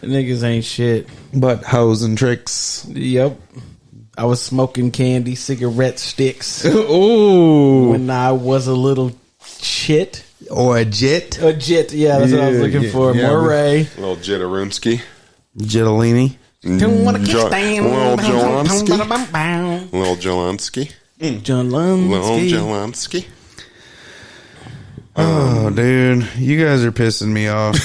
Niggas ain't shit. But hoes and tricks. Yep. I was smoking candy, cigarette sticks. Ooh. When I was a little shit. Or a jit. A jit, yeah, that's what I was looking for. Yeah, Moray. A little Jitterunski. Jitolini. Little Jolansky. Little Jolansky. Little Jolansky. Oh, dude. You guys are pissing me off.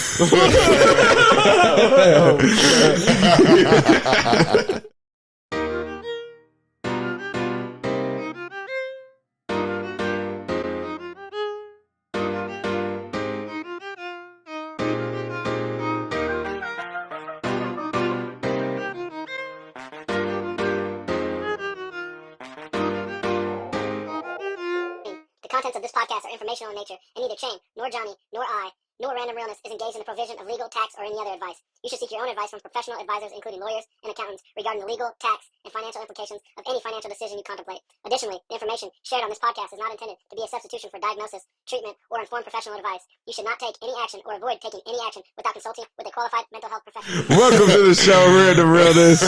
The contents of this podcast are informational in nature, and neither Shane, nor Johnny, nor I, nor Random Realness is engaged in the provision of legal, tax, or any other advice. You should seek your own advice from professional advisors, including lawyers and accountants, regarding the legal, tax, and financial implications of any financial decision you contemplate. Additionally, the information shared on this podcast is not intended to be a substitution for diagnosis, treatment, or informed professional advice. You should not take any action or avoid taking any action without consulting with a qualified mental health professional. Welcome to the show, Random Realness,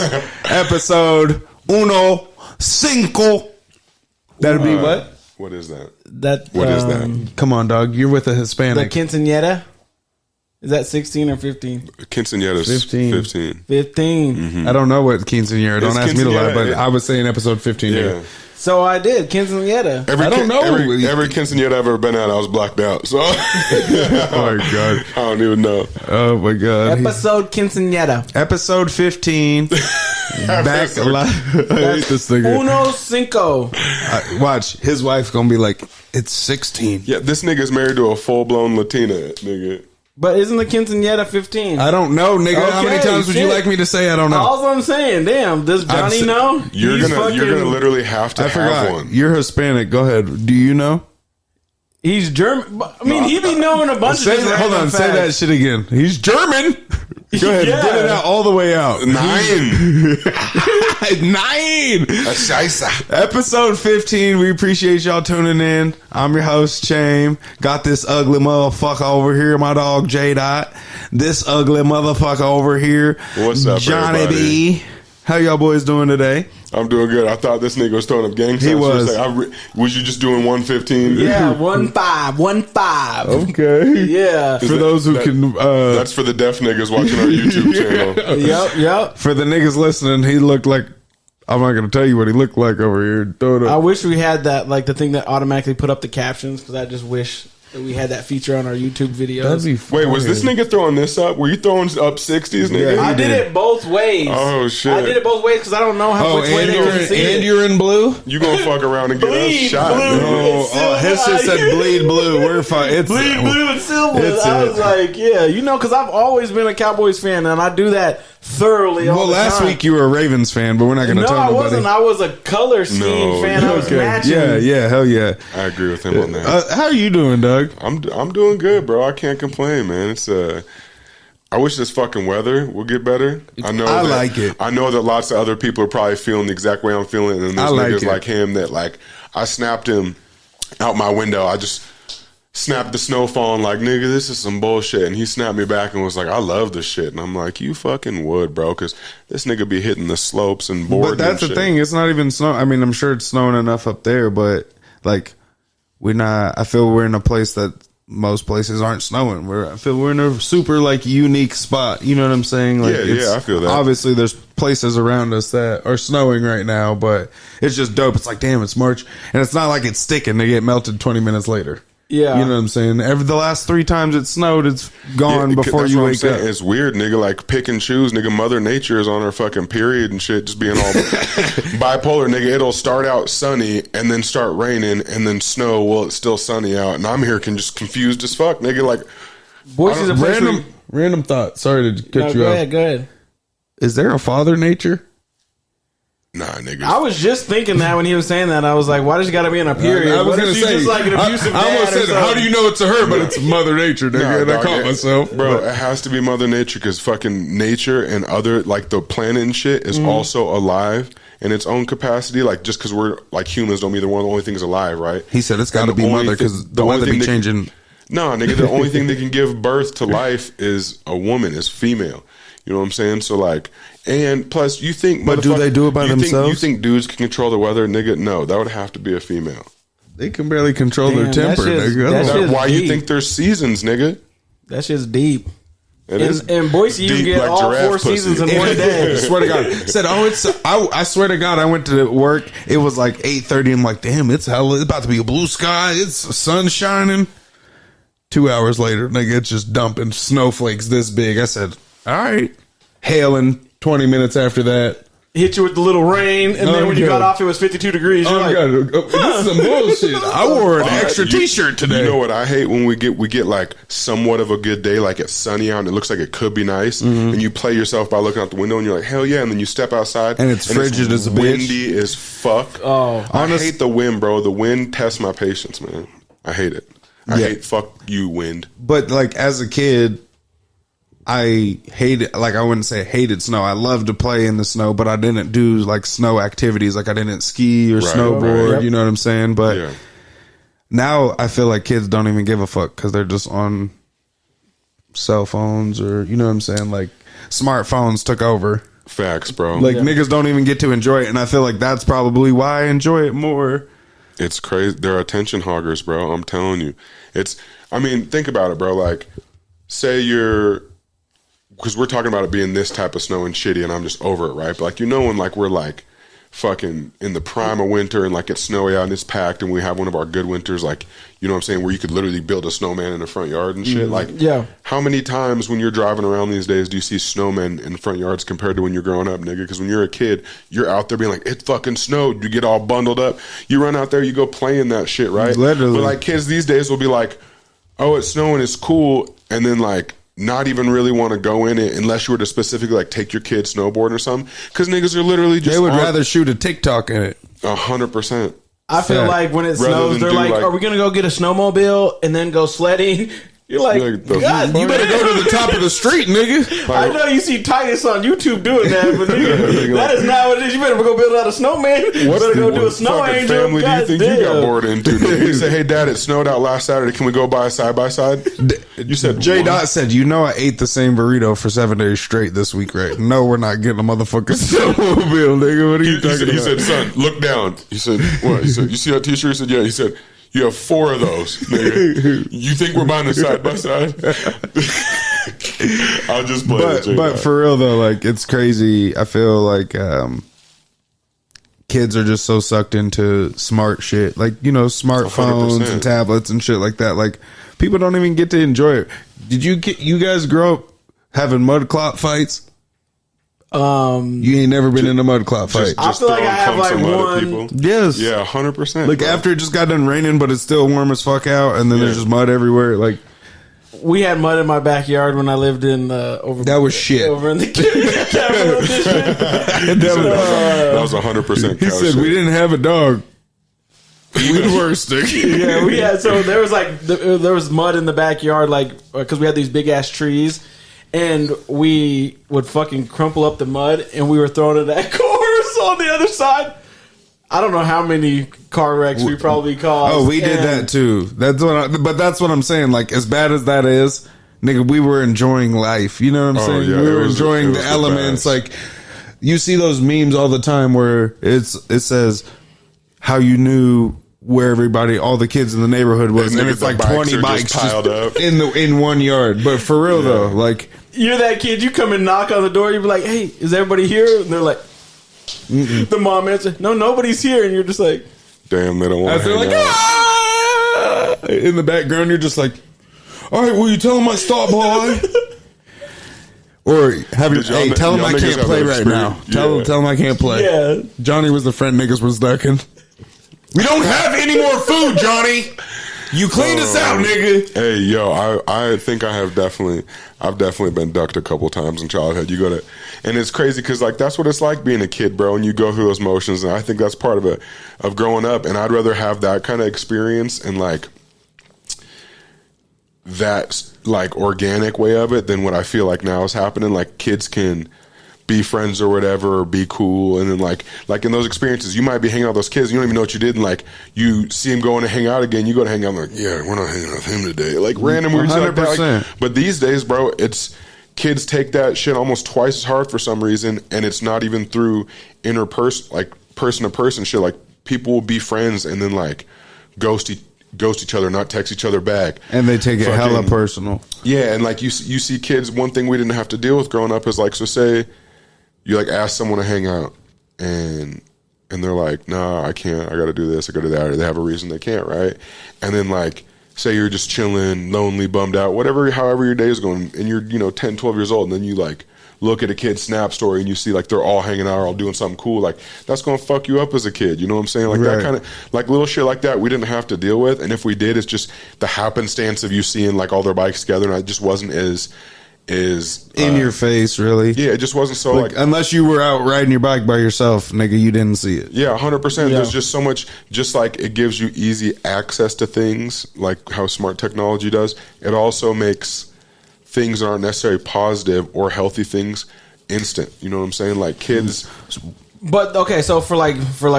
episode uno cinco. That'll be what? What is that? What is that? Come on, dog. You're with a Hispanic. The quinceañera? Is that 16 or 15? Quinceañera's 15. 15. Mm-hmm. I don't know what quinceañera. Don't ask me to lie, but I was saying episode 15. Yeah. So I did. Quinceañera. I don't know. Every quinceañera I've ever been at, I was blacked out. So, oh my god, I don't even know. Oh my god. Episode quinceañera. Episode 15. Back alive. I hate this thing. Uno cinco. Watch, his wife's gonna be like, it's 16. Yeah, this nigga's married to a full blown Latina nigga. But isn't the quinceañera 15? I don't know, nigga. Okay, how many times would you like me to say I don't know? All I'm saying, damn, does Johnny know? You're gonna literally have to have one. You're Hispanic. Go ahead. Do you know? He's German. I mean, he be knowing a bunch of Hold on, facts. say that shit again. He's German. Go ahead, Yeah. get it out all the way out. 9. 9. Episode 15. We appreciate y'all tuning in. I'm your host, Chame. Got this ugly motherfucker over here, my dog J Dot. This ugly motherfucker over here, What's up, Johnny everybody? B. How y'all boys doing today? I'm doing good. I thought this nigga was throwing up gang signs. He was. Was you just doing 115? Yeah, 15. Okay. Yeah. For those who can... That's for the deaf niggas watching our YouTube channel. Yep. For the niggas listening, he looked like... I'm not going to tell you what he looked like over here. I wish we had that, like the thing that automatically put up the captions, because I just wish that we had that feature on our YouTube videos. That'd be funny. Wait, was this nigga throwing this up? Were you throwing up 60s, nigga? Yeah, I did it both ways. Oh, shit. I did it both ways because I don't know which way they can see it. And you're in blue? You gonna fuck around and get us Bleed shot, blue. nigga. Oh, his shit said bleed blue. We're fine. It's Bleed blue and silver. It's I it. was like, yeah, because I've always been a Cowboys fan, and I do that thoroughly all Well, the last time. week you were a Ravens fan, but we're not going to No, tell I nobody. wasn't. I was a color scheme fan. I was matching. Yeah, hell yeah. I agree with him on that. How are you doing, Doug? I'm doing good, bro. I can't complain, man. It's I wish this fucking weather would get better. I like it. I know that lots of other people are probably feeling the exact way I'm feeling, and there's niggas like him that like I snapped him out my window. I just snapped the snow falling like, nigga, this is some bullshit. And he snapped me back and was like, I love this shit. And I'm like, you fucking would, bro, because this nigga be hitting the slopes and boarding. But that's and the shit. thing. It's not even snow. I mean, I'm sure it's snowing enough up there, but like I feel we're in a place that most places aren't snowing. I feel we're in a super like unique spot. You know what I'm saying? Like, yeah, I feel that. Obviously, there's places around us that are snowing right now, but it's just dope. It's like, damn, it's March, and it's not like it's sticking. They get melted 20 minutes later. Yeah. You know what I'm saying? The last 3 times it snowed, it's gone before that's you what I'm wake saying. up. It's weird, nigga. Like pick and choose, nigga. Mother Nature is on her fucking period and shit, just being all bipolar, nigga. It'll start out sunny and then start raining and then snow. Well, it's still sunny out, and I'm here just confused as fuck, nigga. Like, Boise's a place random thought. Sorry to cut you off. Go ahead. Is there a father nature? nah, nigga. I was just thinking that when he was saying that. I was like, why does she got to be in a period? I was What going if to she's say, just like an abusive I dad almost or said, how something? do you know it's a her? But it's Mother Nature, nigga. Nah, and I dog, caught myself. Bro, it has to be Mother Nature because fucking nature and other, like the planet and shit is also alive in its own capacity. Like, just because we're like humans don't mean they're one of the only things alive, right? He said it's got to And the be only mother thi- because the only weather thing be that- changing. No, nigga, the only thing that can give birth to life is a woman, is female. You know what I'm saying? So like, and plus you think, but do they do it by themselves? You think dudes can control the weather, nigga? No, that would have to be a female. They can barely control their temper, nigga. That's why you think there's seasons, nigga. That shit's deep. In Boise, you get like all 4 seasons in one day. I swear to God. Said, I swear to God, I went to work. It was like 8:30. I'm like, damn, it's about to be a blue sky. It's sun shining. 2 hours later, nigga, it's just dumping snowflakes this big. I said, all right. Hailing 20 minutes after that. Hit you with the little rain, and then when you got off, it was 52 degrees. You're like, this is some bullshit. I wore an extra t-shirt today. You know what I hate when we get like somewhat of a good day, like it's sunny out and it looks like it could be nice, and you play yourself by looking out the window and you're like, hell yeah, and then you step outside and it's frigid as a bitch. Windy as fuck. Oh, I hate the wind, bro. The wind tests my patience, man. I hate it. I hate fuck you, wind. But like as a kid, I hated, like I wouldn't say hated snow. I loved to play in the snow, but I didn't do like snow activities. Like I didn't ski or snowboard. Right. You know what I'm saying? But now I feel like kids don't even give a fuck because they're just on cell phones or, you know what I'm saying? Like smartphones took over. Facts, bro. Like niggas don't even get to enjoy it. And I feel like that's probably why I enjoy it more. It's crazy. They're attention hoggers, bro. I'm telling you. I mean, think about it, bro. Like, say because we're talking about it being this type of snow and shitty, and I'm just over it, right? But like, you know, when like we're like fucking in the prime of winter and like it's snowy out and it's packed and we have one of our good winters, like, you know what I'm saying, where you could literally build a snowman in the front yard and shit. Like, how many times when you're driving around these days do you see snowmen in front yards compared to when you're growing up, nigga? Because when you're a kid, you're out there being like, it fucking snowed. You get all bundled up. You run out there, you go play in that shit, right? Literally. But like kids these days will be like, oh, it's snowing, it's cool, and then like not even really want to go in it unless you were to specifically like take your kid snowboarding or something. Because niggas are literally just they would rather shoot a TikTok in it. 100%. I feel like when it snows, they're like, are we gonna go get a snowmobile and then go sledding? You're like, God, you better go to the top of the street, nigga. I know you see Titus on YouTube doing that, but nigga, that is not what it is. You better go build out a snowman. You better go do a snow angel. Family do you think you got bored into? You say, hey, Dad, it snowed out last Saturday. Can we go buy a side by side? You said J. Dot said, you know, I ate the same burrito for 7 days straight this week, right? No, we're not getting a motherfucking snowmobile, nigga. What are you talking about? He said, son, look down. He said, what? He said, you see that T-shirt? He said, yeah. He said, you have 4 of those, nigga. You think we're buying a side by side? I'll just play it. But for real though, like it's crazy. I feel like kids are just so sucked into smart shit, like, you know, smartphones 100%. And tablets and shit like that. Like people don't even get to enjoy it. Did you guys grow up having mud clot fights? You ain't never been in a mud clot fight. I feel like I have like one. Yes. Yeah, 100%. Like after it just got done raining, but it's still warm as fuck out, and then there's just mud everywhere. Like we had mud in my backyard when I lived in that was shit over in the capital district. That was 100%. He said we didn't have a dog. We the worst thing. Yeah, we had. So there was like there was mud in the backyard, like because we had these big ass trees. And we would fucking crumple up the mud, and we were throwing it at cars on the other side. I don't know how many car wrecks we probably caused. Oh, we did that too. That's what I'm saying. Like as bad as that is, nigga, we were enjoying life. You know what I'm saying? Yeah, we were enjoying the elements. Like you see those memes all the time where it says how you knew where everybody, all the kids in the neighborhood was, and it's like 20 bikes just piled up in one yard. But for real though, like. You're that kid, you come and knock on the door, you be like, hey, is everybody here? And they're like, the mom answers, no, nobody's here. And you're just like, damn, they don't want to hang out. Ah! In the background, you're just like, all right, will you tell him I stopped by? Or tell him I can't play right now. Tell him I can't play. Yeah. Johnny was the friend niggas was ducking. We don't have any more food, Johnny. You cleaned us out, nigga. Hey, yo, I think I've definitely been ducked a couple times in childhood. You go to, and it's crazy because like that's what it's like being a kid, bro. And you go through those motions, and I think that's part of it, of growing up. And I'd rather have that kind of experience and like that like organic way of it than what I feel like now is happening. Like kids can be friends or whatever, or be cool, and then like in those experiences, you might be hanging out with those kids, you don't even know what you did, and like you see him going to hang out again, you go to hang out, like, yeah, we're not hanging out with him today, like random weird shit like that. Like, but these days, bro, it's kids take that shit almost twice as hard for some reason, and it's not even through person to person shit. Like, people will be friends and then like ghost each other, not text each other back, and they take it hella personal. Yeah, and like you see kids. One thing we didn't have to deal with growing up is like, so say you like ask someone to hang out, and they're like, nah, I can't. I got to do this. I got to do that. Or they have a reason they can't, right? And then like, say you're just chilling, lonely, bummed out, however your day is going, and you're 10, 12 years old, and then you like look at a kid's Snap story and you see like they're all hanging out or all doing something cool, like that's gonna fuck you up as a kid. You know what I'm saying? Like that kind of like little shit like that we didn't have to deal with, and if we did, it's just the happenstance of you seeing like all their bikes together, and it just wasn't as in your face, really. Yeah, it just wasn't so like unless you were out riding your bike by yourself, nigga, you didn't see it. Yeah, 100%. There's just so much, just like it gives you easy access to things, like how smart technology does. It also makes things that aren't necessarily positive or healthy things instant. You know what I'm saying? Like kids. But okay, so for like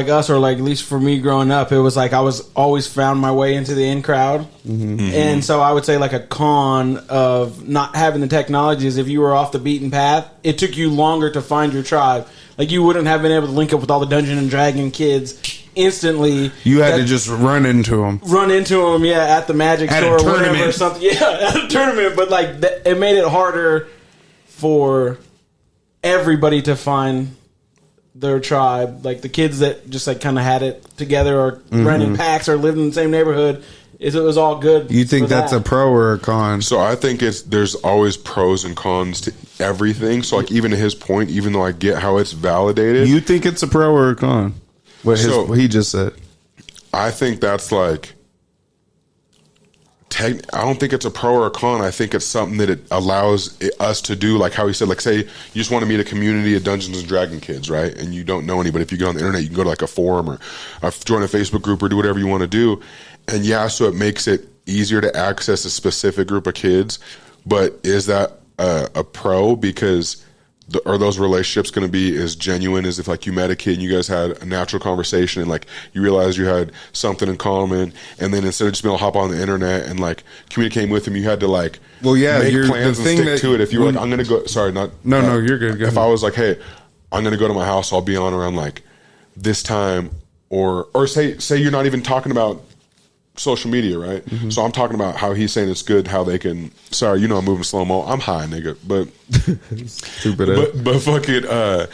us, or like at least for me growing up, it was like I was always found my way into the in crowd, and so I would say like a con of not having the technology is if you were off the beaten path, it took you longer to find your tribe. Like you wouldn't have been able to link up with all the Dungeon and Dragon kids instantly. You had to just run into them, at the magic at store a or whatever, tournament. or something. Yeah, at a tournament, but like it made it harder for everybody to find their tribe. Like the kids that just like kind of had it together or ran in packs or lived in the same neighborhood, it was all good. You think that's a pro or a con? So I think there's always pros and cons to everything. So like even to his point, even though I get how it's validated, you think it's a pro or a con? What he just said. I think that's like I don't think it's a pro or a con. I think it's something that it allows us to do, like how he said, like say you just want to meet a community of Dungeons and Dragon kids, right? And you don't know anybody. If you get on the internet, you can go to like a forum or join a Facebook group or do whatever you want to do. And so it makes it easier to access a specific group of kids. But is that a pro? Because are those relationships going to be as genuine as if like you met a kid and you guys had a natural conversation and like you realized you had something in common, and then instead of just being able to hop on the internet and like communicating with them, you had to like make plans and stick to it. If you were like, I'm going to go, sorry, not no, you're good. If I was like, hey, I'm going to go to my house, I'll be on around like this time, or say you're not even talking about social media, right? So I'm talking about how he's saying it's good, how they can. Sorry, I'm moving slow mo. I'm high, nigga, but stupid. But fuck it.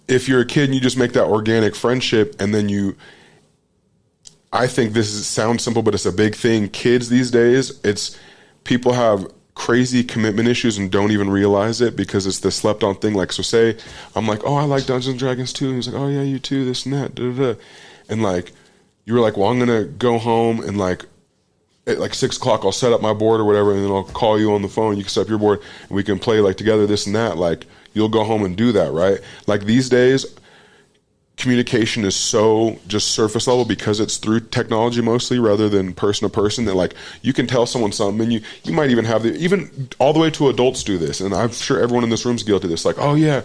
If you're a kid and you just make that organic friendship, and then I think sounds simple, but it's a big thing. Kids these days, people have crazy commitment issues and don't even realize it because it's the slept on thing. Like, so say I'm like, oh, I like Dungeons and Dragons too. And he's like, oh yeah, you too. This and that. Da, da, da. And like, you were like, well, I'm going to go home and like at like 6 o'clock, I'll set up my board or whatever. And then I'll call you on the phone. You can set up your board and we can play like together, this and that. Like you'll go home and do that. Right. Like these days, communication is so just surface level because it's through technology mostly rather than person to person, that like you can tell someone something, and you might even have even all the way to adults do this. And I'm sure everyone in this room is guilty of this. Like, oh yeah,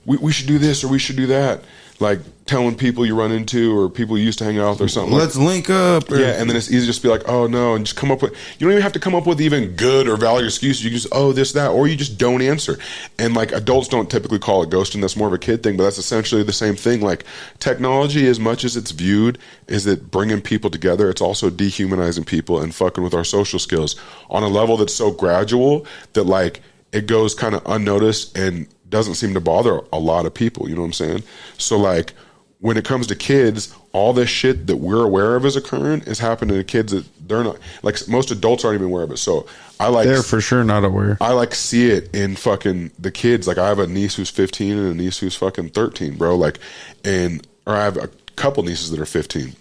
we should do this or we should do that. Like telling people you run into or people you used to hang out with or something. Let's link up. Yeah, and then it's easy to just be like, oh no, and just come up with, you don't even have to come up with even good or valid excuses. You just, oh, this, that, or you just don't answer. And like adults don't typically call it ghosting. That's more of a kid thing, but that's essentially the same thing. Like technology, as much as it's viewed, is it bringing people together, it's also dehumanizing people and fucking with our social skills on a level that's so gradual that like it goes kind of unnoticed and doesn't seem to bother a lot of people, you know what I'm saying? So like when it comes to kids, all this shit that we're aware of is occurring is happening to kids that they're not, like most adults aren't even aware of it. So they're for sure not aware. I like see it in fucking the kids. Like I have a niece who's 15 and a niece who's fucking 13, bro. Like, or I have a couple nieces that are 15.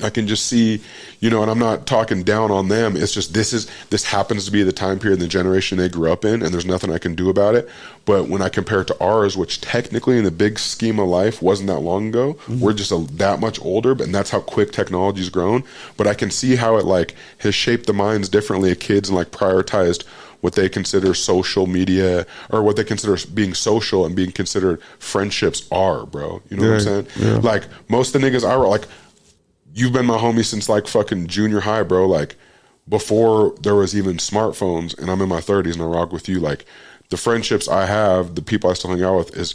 I can just see, and I'm not talking down on them. It's just this happens to be the time period and the generation they grew up in, and there's nothing I can do about it. But when I compare it to ours, which technically in the big scheme of life wasn't that long ago, we're just that much older, and that's how quick technology's grown. But I can see how it like has shaped the minds differently of kids and like prioritized what they consider social media or what they consider being social and being considered friendships are, bro. You know what I'm saying? Yeah. Like most of the niggas like, you've been my homie since like fucking junior high, bro. Like before there was even smartphones, and I'm in my 30s and I rock with you. Like the friendships I have, the people I still hang out with, is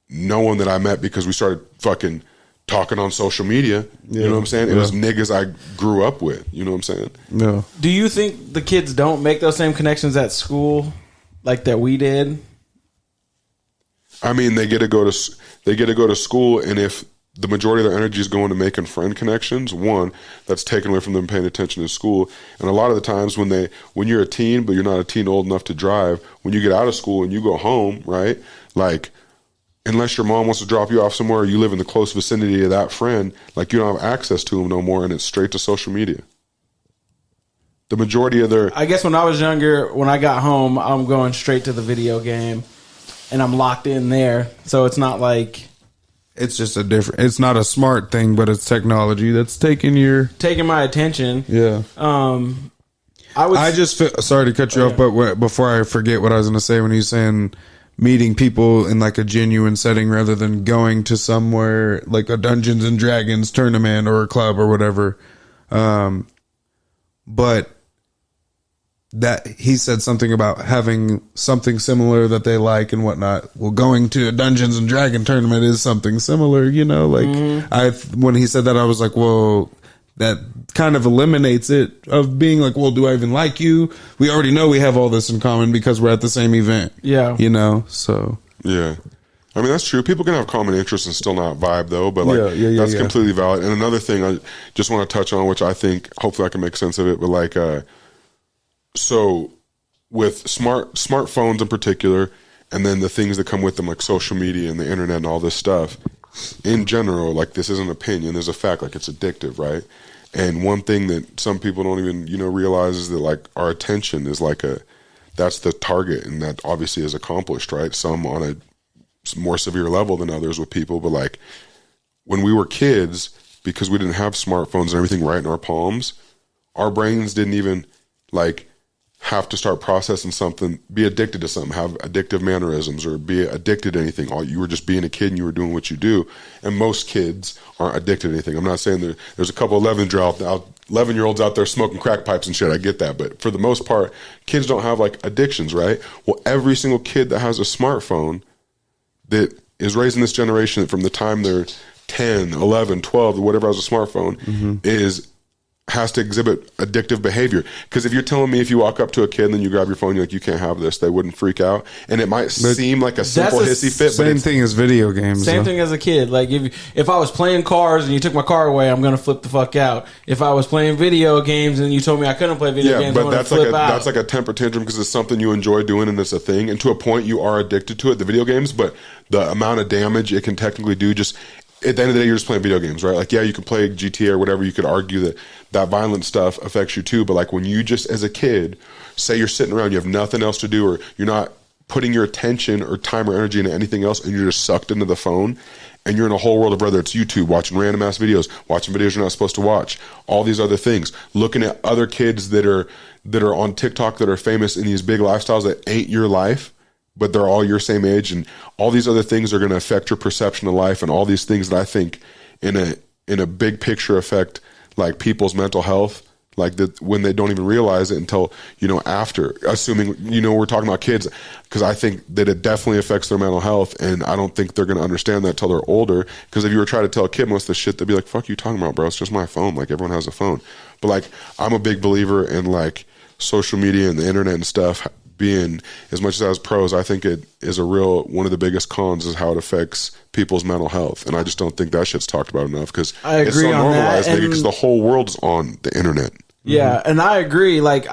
no one that I met because we started fucking talking on social media. You know what I'm saying? It was niggas I grew up with. You know what I'm saying? No. Do you think the kids don't make those same connections at school like that we did? I mean, they get to go to school, and if the majority of their energy is going to making friend connections, one, that's taken away from them paying attention to school. And a lot of the times when you're a teen, but you're not a teen old enough to drive, when you get out of school and you go home, right? Like, unless your mom wants to drop you off somewhere or you live in the close vicinity of that friend, like, you don't have access to them no more, and it's straight to social media. The majority of their... I guess when I was younger, when I got home, I'm going straight to the video game, and I'm locked in there. So it's not like... It's just it's not a smart thing, but it's technology that's taking my attention. Yeah. I just feel, sorry to cut you off, but before I forget what I was going to say, when he's saying meeting people in like a genuine setting rather than going to somewhere like a Dungeons and Dragons tournament or a club or whatever. But that he said something about having something similar that they like and whatnot. Well, going to a Dungeons and Dragon tournament is something similar, you know, like when he said that, I was like, well, that kind of eliminates it of being like, well, do I even like you? We already know we have all this in common because we're at the same event. Yeah. You know, so. Yeah. I mean, that's true. People can have common interests and still not vibe, though. But like, that's completely valid. And another thing I just want to touch on, which I think hopefully I can make sense of it, but like, so with smartphones in particular, and then the things that come with them, like social media and the internet and all this stuff, in general, like, this isn't an opinion, there's a fact, like, it's addictive, right? And one thing that some people don't even, realize is that, like, our attention is like that's the target, and that obviously is accomplished, right? Some on a more severe level than others with people, but like, when we were kids, because we didn't have smartphones and everything right in our palms, our brains didn't even, like, have to start processing something, be addicted to something, have addictive mannerisms, or be addicted to anything. You were just being a kid and you were doing what you do. And most kids aren't addicted to anything. I'm not saying there's a couple 11-year-olds out there smoking crack pipes and shit. I get that. But for the most part, kids don't have like addictions, right? Well, every single kid that has a smartphone that is raised in this generation, from the time they're 10, 11, 12, whatever has a smartphone, has to exhibit addictive behavior. Because if you're telling me if you walk up to a kid and then you grab your phone, you're like, you can't have this, they wouldn't freak out. And it might seem like a simple hissy fit, but same thing as video games. Same thing as a kid. Like, if I was playing cars and you took my car away, I'm gonna flip the fuck out. If I was playing video games and you told me I couldn't play video games, I'm gonna flip out. That's like a temper tantrum because it's something you enjoy doing and it's a thing. And to a point, you are addicted to it, the video games. But the amount of damage it can technically do, just at the end of the day, you're just playing video games, right? Like, yeah, you can play GTA or whatever. You could argue that violent stuff affects you too. But like, when you just, as a kid, say you're sitting around, you have nothing else to do, or you're not putting your attention or time or energy into anything else, and you're just sucked into the phone, and you're in a whole world of, whether it's YouTube, watching random ass videos, watching videos you're not supposed to watch, all these other things, looking at other kids that are on TikTok that are famous in these big lifestyles that ain't your life, but they're all your same age, and all these other things are going to affect your perception of life, and all these things that I think in a big picture affect like people's mental health, like that, when they don't even realize it until, after, assuming, we're talking about kids, because I think that it definitely affects their mental health, and I don't think they're going to understand that until they're older, because if you were trying to tell a kid most of the shit, they'd be like, fuck you talking about, bro, it's just my phone, like, everyone has a phone. But like, I'm a big believer in like social media and the internet and stuff being, as much as it has pros, I think it is one of the biggest cons is how it affects people's mental health. And I just don't think that shit's talked about enough, because it's so normalized, because the whole world's on the internet. Yeah, and I agree. Like,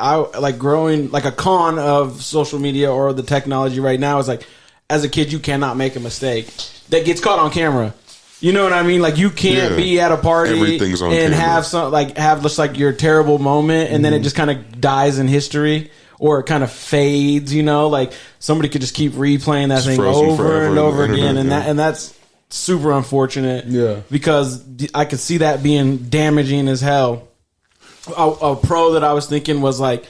growing, like, a con of social media or the technology right now is like, as a kid, you cannot make a mistake that gets caught on camera. You know what I mean? Like, you can't be at a party and camera. have just like your terrible moment, and then it just kind of dies in history. Or it kind of fades, like somebody could just keep replaying that thing over and over again, and that's super unfortunate. Yeah, because I could see that being damaging as hell. A pro that I was thinking was like,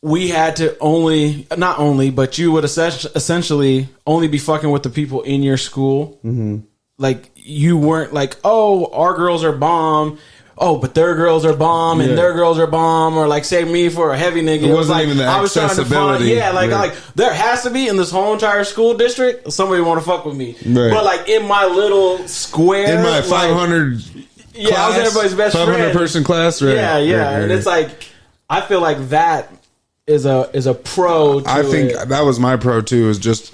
we had to but you would essentially only be fucking with the people in your school. Mm-hmm. Like, you weren't like, oh, our girls are bomb. oh, but their girls are bomb and their girls are bomb, or like save me for a heavy nigga. It wasn't like, even the I was trying to find, like there has to be in this whole entire school district somebody want to fuck with me, but like in my little square, in my 500, yeah, I was everybody's best 500 friend. person class, right? Yeah, and it's like I feel like that is a pro. To I think that was my pro too. Is just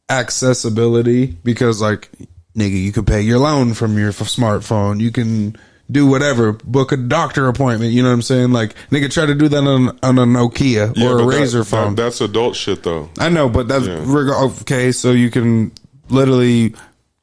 accessibility, because like nigga, you can pay your loan from your smartphone. You can do whatever, book a doctor appointment. You know what I'm saying? Like nigga, try to do that on a Nokia or a Razor phone. That's adult shit though. I know, but that's okay. So you can literally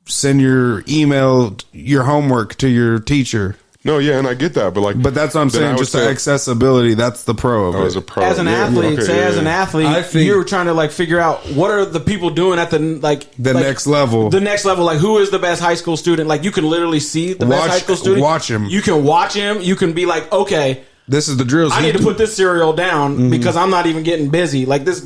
send your email, your homework to your teacher. No, yeah, and I get that, but that's what I'm saying. Just the accessibility. That's the pro of it. As a pro, as an athlete, as an athlete, I think you're trying to like figure out what are the people doing at the next level. The next level, like who is the best high school student? Like you can literally see the best high school student. Watch him. You can watch him. You can be like, okay, this is the drills. I need to put this cereal down because I'm not even getting busy. Like this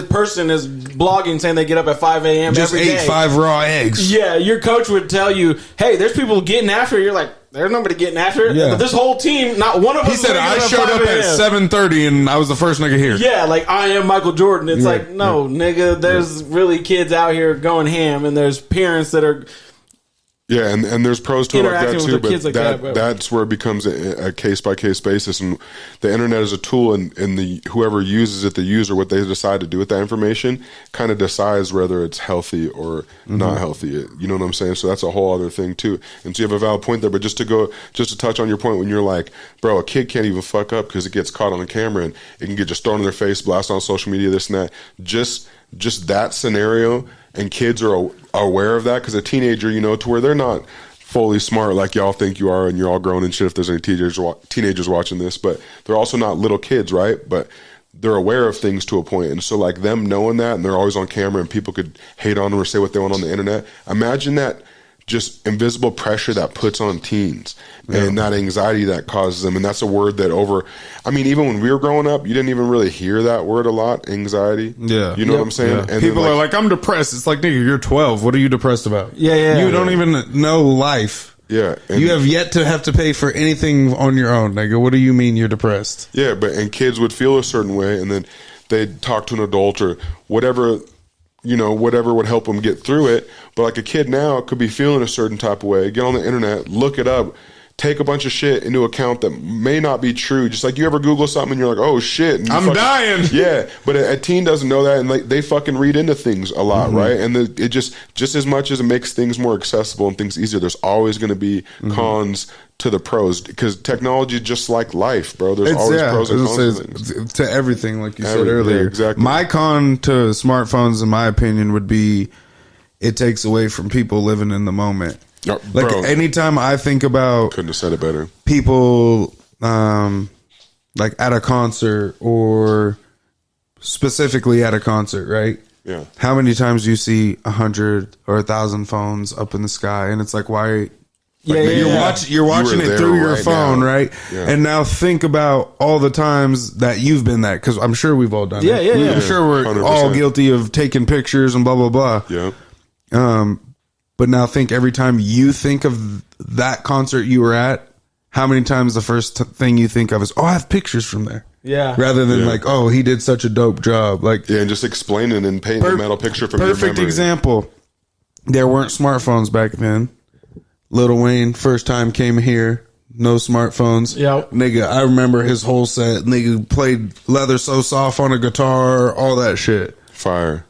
person is blogging saying they get up at 5 a.m. just every ate day. 5 raw eggs. Yeah, your coach would tell you, hey, there's people getting after it. You're like, there's nobody getting after it. Yeah. This whole team, not one of us. He said, I showed up at 7:30 and I was the first nigga here. Yeah, like I am Michael Jordan. It's like, no, nigga, there's really kids out here going ham, and there's parents that are. Yeah, and there's pros to it like that too, but like that's where it becomes a case by case basis, and the internet is a tool, and the whoever uses it, the user, what they decide to do with that information, kind of decides whether it's healthy or not healthy. You know what I'm saying? So that's a whole other thing too. And so you have a valid point there, but just to touch on your point when you're like, bro, a kid can't even fuck up because it gets caught on the camera and it can get just thrown in their face, blasted on social media, this and that. Just that scenario. And kids are aware of that because a teenager, to where they're not fully smart like y'all think you are, and you're all grown and shit if there's any teenagers watching this, but they're also not little kids, right? But they're aware of things to a point. And so like them knowing that, and they're always on camera and people could hate on them or say what they want on the internet. Imagine that just invisible pressure that puts on teens and that anxiety that causes them. And that's a word that even when we were growing up, you didn't even really hear that word a lot, anxiety. Yeah. You know what I'm saying? Yeah. And people are like, I'm depressed. It's like, nigga, you're 12. What are you depressed about? Yeah. You don't even know life. Yeah. You have yet to have to pay for anything on your own, nigga. What do you mean you're depressed? Yeah, and kids would feel a certain way, and then they'd talk to an adult or whatever would help them get through it. But like a kid now could be feeling a certain type of way, get on the internet, look it up, take a bunch of shit into account that may not be true. Just like you ever Google something and you're like, oh shit. And I'm dying. Yeah. But a teen doesn't know that, and they fucking read into things a lot, right? And it just as much as it makes things more accessible and things easier, there's always going to be cons to the pros, because technology is just like life, bro. There's always pros and cons to things. To everything, like you said earlier. Yeah, exactly. My con to smartphones, in my opinion, would be it takes away from people living in the moment. Like anytime I think about, couldn't have said it better, people like at a concert, or specifically at a concert, right? Yeah. How many times do you see 100 or 1,000 phones up in the sky, and it's like, why? You're watching it through your phone, right? Yeah. And now think about all the times that you've been that, because I'm sure we've all done it. Yeah. I'm sure we're 100%. All guilty of taking pictures and blah blah blah. Yeah. But now think, every time you think of that concert you were at, how many times the first thing you think of is, oh, I have pictures from there. Yeah. Rather than like, oh, he did such a dope job. Like, and just explaining and painting a mental picture from your memory. Perfect example. There weren't smartphones back then. Lil Wayne first time came here, no smartphones. Yep. Nigga, I remember his whole set. Nigga played Leather So Soft on a guitar, all that shit. Fire.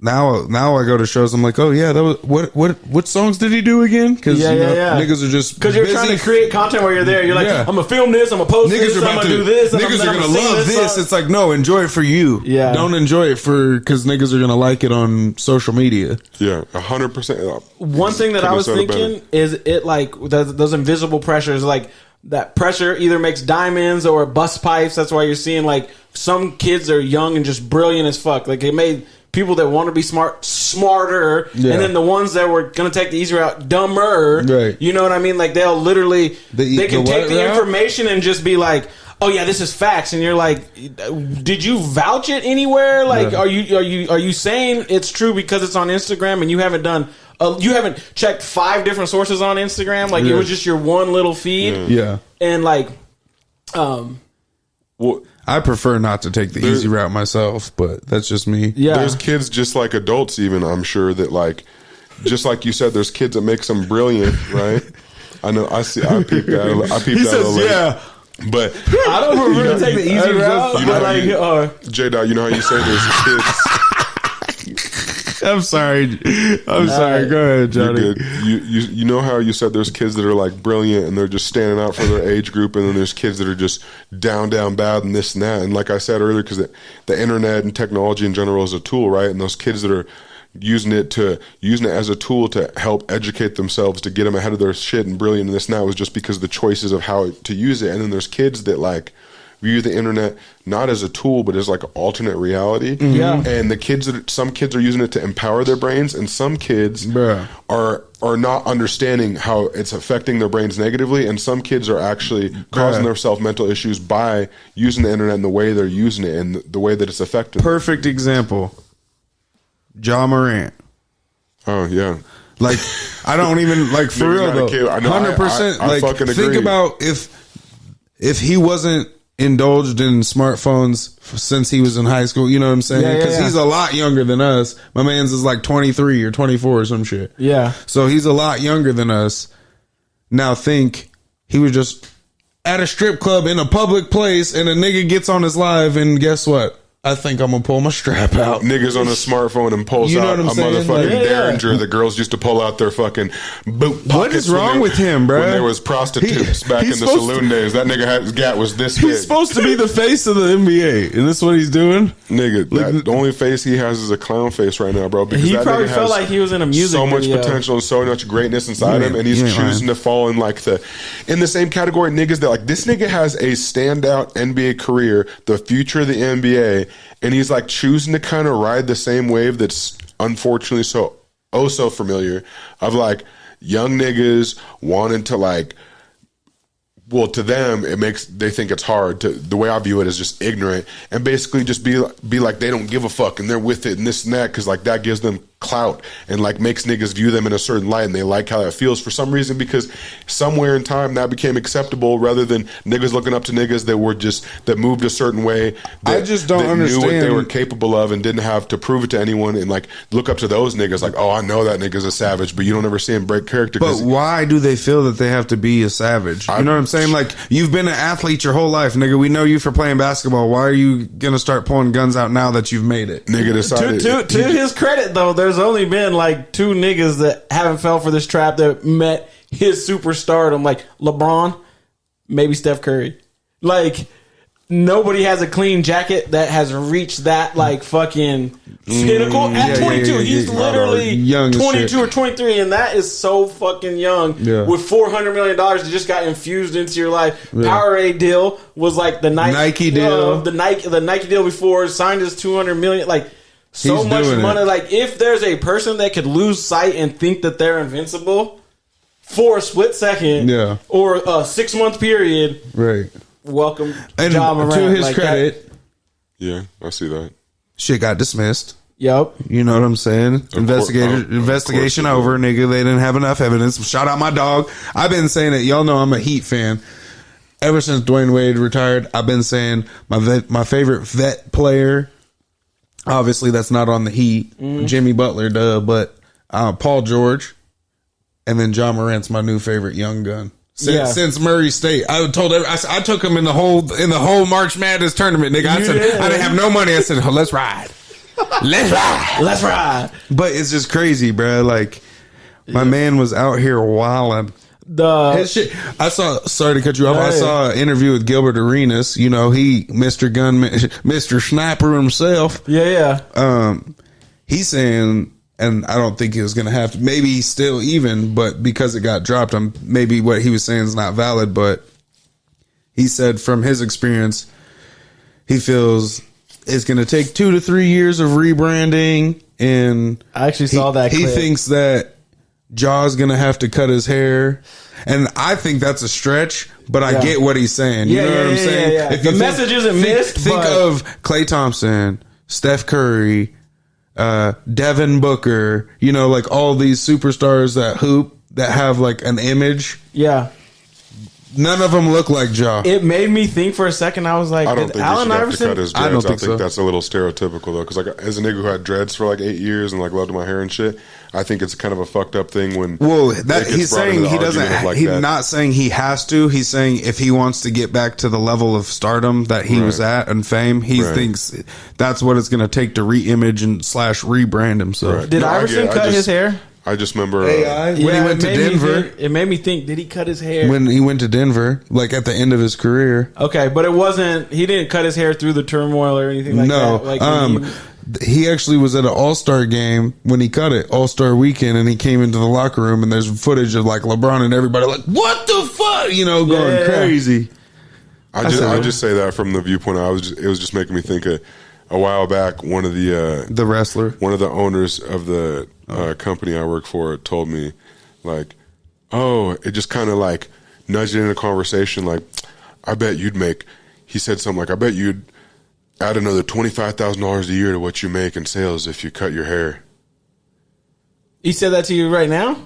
Now I go to shows. I'm like, oh yeah, that was what songs did he do again? Because niggas are just because you're trying to create content while you're there. You're like, I'm gonna film this, I'm gonna post this, I'm gonna do this. Niggas are gonna love this. It's like, no, enjoy it for you. Yeah, don't enjoy it because niggas are gonna like it on social media. Yeah, 100%. One thing that I was thinking is it like those invisible pressures, like that pressure either makes diamonds or bust pipes. That's why you're seeing like some kids are young and just brilliant as fuck. Like it made people that want to be smarter, and then the ones that were going to take the easy route, dumber. Right. You know what I mean? Like they'll literally they can take the information and just be like, "Oh yeah, this is facts," and you're like, "Did you vouch it anywhere? Like, are you saying it's true because it's on Instagram and you haven't done you haven't checked 5 different sources on Instagram. Like it was just your one little feed. Yeah. And like, Well, I prefer not to take the easy route myself, but that's just me. yeah, there's kids just like adults, even I'm sure that like, just like you said, there's kids that makes them brilliant, right? I know. I peeped that. I peeped He that. says, yeah. But I don't prefer to take the easy route. you know But like, J-Dot, you know how you say there's kids. I'm sorry. I'm sorry. Go ahead, You're Johnny. good. You know how you said there's kids that are like brilliant and they're just standing out for their age group, and then there's kids that are just down bad and this and that. And like I said earlier, because the internet and technology in general is a tool, right? And those kids that are using it as a tool to help educate themselves to get them ahead of their shit and brilliant and this and that was just because of the choices of how to use it. And then there's kids that like view the internet not as a tool but as like an alternate reality. Yeah. And some kids are using it to empower their brains, and some kids are not understanding how it's affecting their brains negatively, and some kids are actually causing themselves mental issues by using the internet and the way they're using it and the way that it's affecting them. Perfect example. Ja Morant. Oh yeah. Like, I don't even like for Nigga's real not a though. kid. I know, 100%. I Like, fucking think agree. about if he wasn't indulged in smartphones since he was in high school. You know what I'm saying? Yeah, Because he's a lot younger than us. My man's is like 23 or 24 or some shit. yeah. So he's a lot younger than us. Now think he was just at a strip club in a public place, and a nigga gets on his live, and guess what? I think I'm gonna pull my strap out. Niggas on a smartphone and pulls You know out a what I'm saying? motherfucking Like, Derringer. The girls used to pull out their fucking boot pockets. What is wrong with him, bro? When there was prostitutes back in he's the supposed saloon days, that nigga his gat was this big. He's supposed to be the face of the NBA, and this is what he's doing. Nigga, the only face he has is a clown face right now, bro. Because He that probably nigga felt has like he was in a music so much video. potential and so much greatness inside him, and he's You ain't choosing lying. to fall in like in the same category of niggas that like this nigga has a standout NBA career, the future of the NBA, and he's like choosing to kind of ride the same wave that's unfortunately so familiar of like young niggas wanting to like. Well, to them, they think it's hard. The way I view it is just ignorant, and basically just be like they don't give a fuck and they're with it and this and that, because like that gives them clout and like makes niggas view them in a certain light, and they like how that feels for some reason, because somewhere in time that became acceptable rather than niggas looking up to niggas that moved a certain way. That, I just don't that understand. knew what they were capable of and didn't have to prove it to anyone, and like look up to those niggas like, oh, I know that nigga's a savage, but you don't ever see him break character. But why do they feel that they have to be a savage? You know what I'm saying? Like, you've been an athlete your whole life, nigga. We know you for playing basketball. Why are you gonna start pulling guns out now that you've made it? Nigga decided. To his credit, though, there's only been like 2 niggas that haven't fell for this trap that met his superstardom, like LeBron, maybe Steph Curry. Like, nobody has a clean jacket that has reached that like fucking pinnacle at 22. He's literally young as 22 shit. or 23, and that is so fucking young. Yeah. With $400 million that just got infused into your life. Powerade deal was like the Nike deal. the Nike deal before, signed his $200 million. Like, so He's much doing money. it. Like, if there's a person that could lose sight and think that they're invincible for a split second, or a 6-month period, Right. welcome, And Ja Morant. to his Like credit, Yeah, I see that. shit got dismissed. Yep. You know what I'm saying? Investigation it over, nigga. They didn't have enough evidence. Shout out my dog. I've been saying it. Y'all know I'm a Heat fan. Ever since Dwayne Wade retired, I've been saying my favorite vet player. Obviously, that's not on the Heat. Jimmy Butler, duh. But Paul George, and then Ja Morant's my new favorite young gun. Since Murray State, I took him in the whole March Madness tournament, nigga. I didn't have no money. I said, oh, let's ride. Let's ride. But it's just crazy, bro. Like, my man was out here wilding. His shit. Sorry to cut you off. I saw an interview with Gilbert Arenas. You know, Mr. Gunman, Mr. Sniper himself. Yeah. He's saying, and I don't think he was going to have to, maybe he's still even, but because it got dropped, maybe what he was saying is not valid, but he said from his experience, he feels it's going to take 2 to 3 years of rebranding, and I actually saw that He clip. thinks that Ja's going to have to cut his hair, and I think that's a stretch, but I get what he's saying. You know what I'm saying? Yeah. If The you message isn't missed. Think of Klay Thompson, Steph Curry, Devin Booker, like all these superstars that hoop that have like an image. Yeah. None of them look like Ja. It made me think for a second. I was like, I don't think Allen he should Iverson have to cut his dreads. I think that's a little stereotypical though, because like as a nigga who had dreads for like 8 years and like loved my hair and shit, I think it's kind of a fucked up thing when. Well, that he's saying he doesn't. Like he's not saying he has to. He's saying if he wants to get back to the level of stardom that he was at and fame, he thinks that's what it's going to take to re-image and / rebrand himself. Right. Did Iverson cut his hair? I just remember when he went to Denver. It made me think, did he cut his hair? When he went to Denver, like at the end of his career. Okay, but it wasn't, he didn't cut his hair through the turmoil or anything like that. Like he actually was at an All-Star game when he cut it, All-Star weekend, and he came into the locker room and there's footage of like LeBron and everybody like, what the fuck? Going crazy. I just say that from the viewpoint. It was just making me think of a while back, one of the wrestler, one of the owners of the company I work for told me, like, it just kind of like nudged it in a conversation. Like, I bet you'd make. He said something like, I bet you'd add another $25,000 a year to what you make in sales if you cut your hair. He said that to you right now?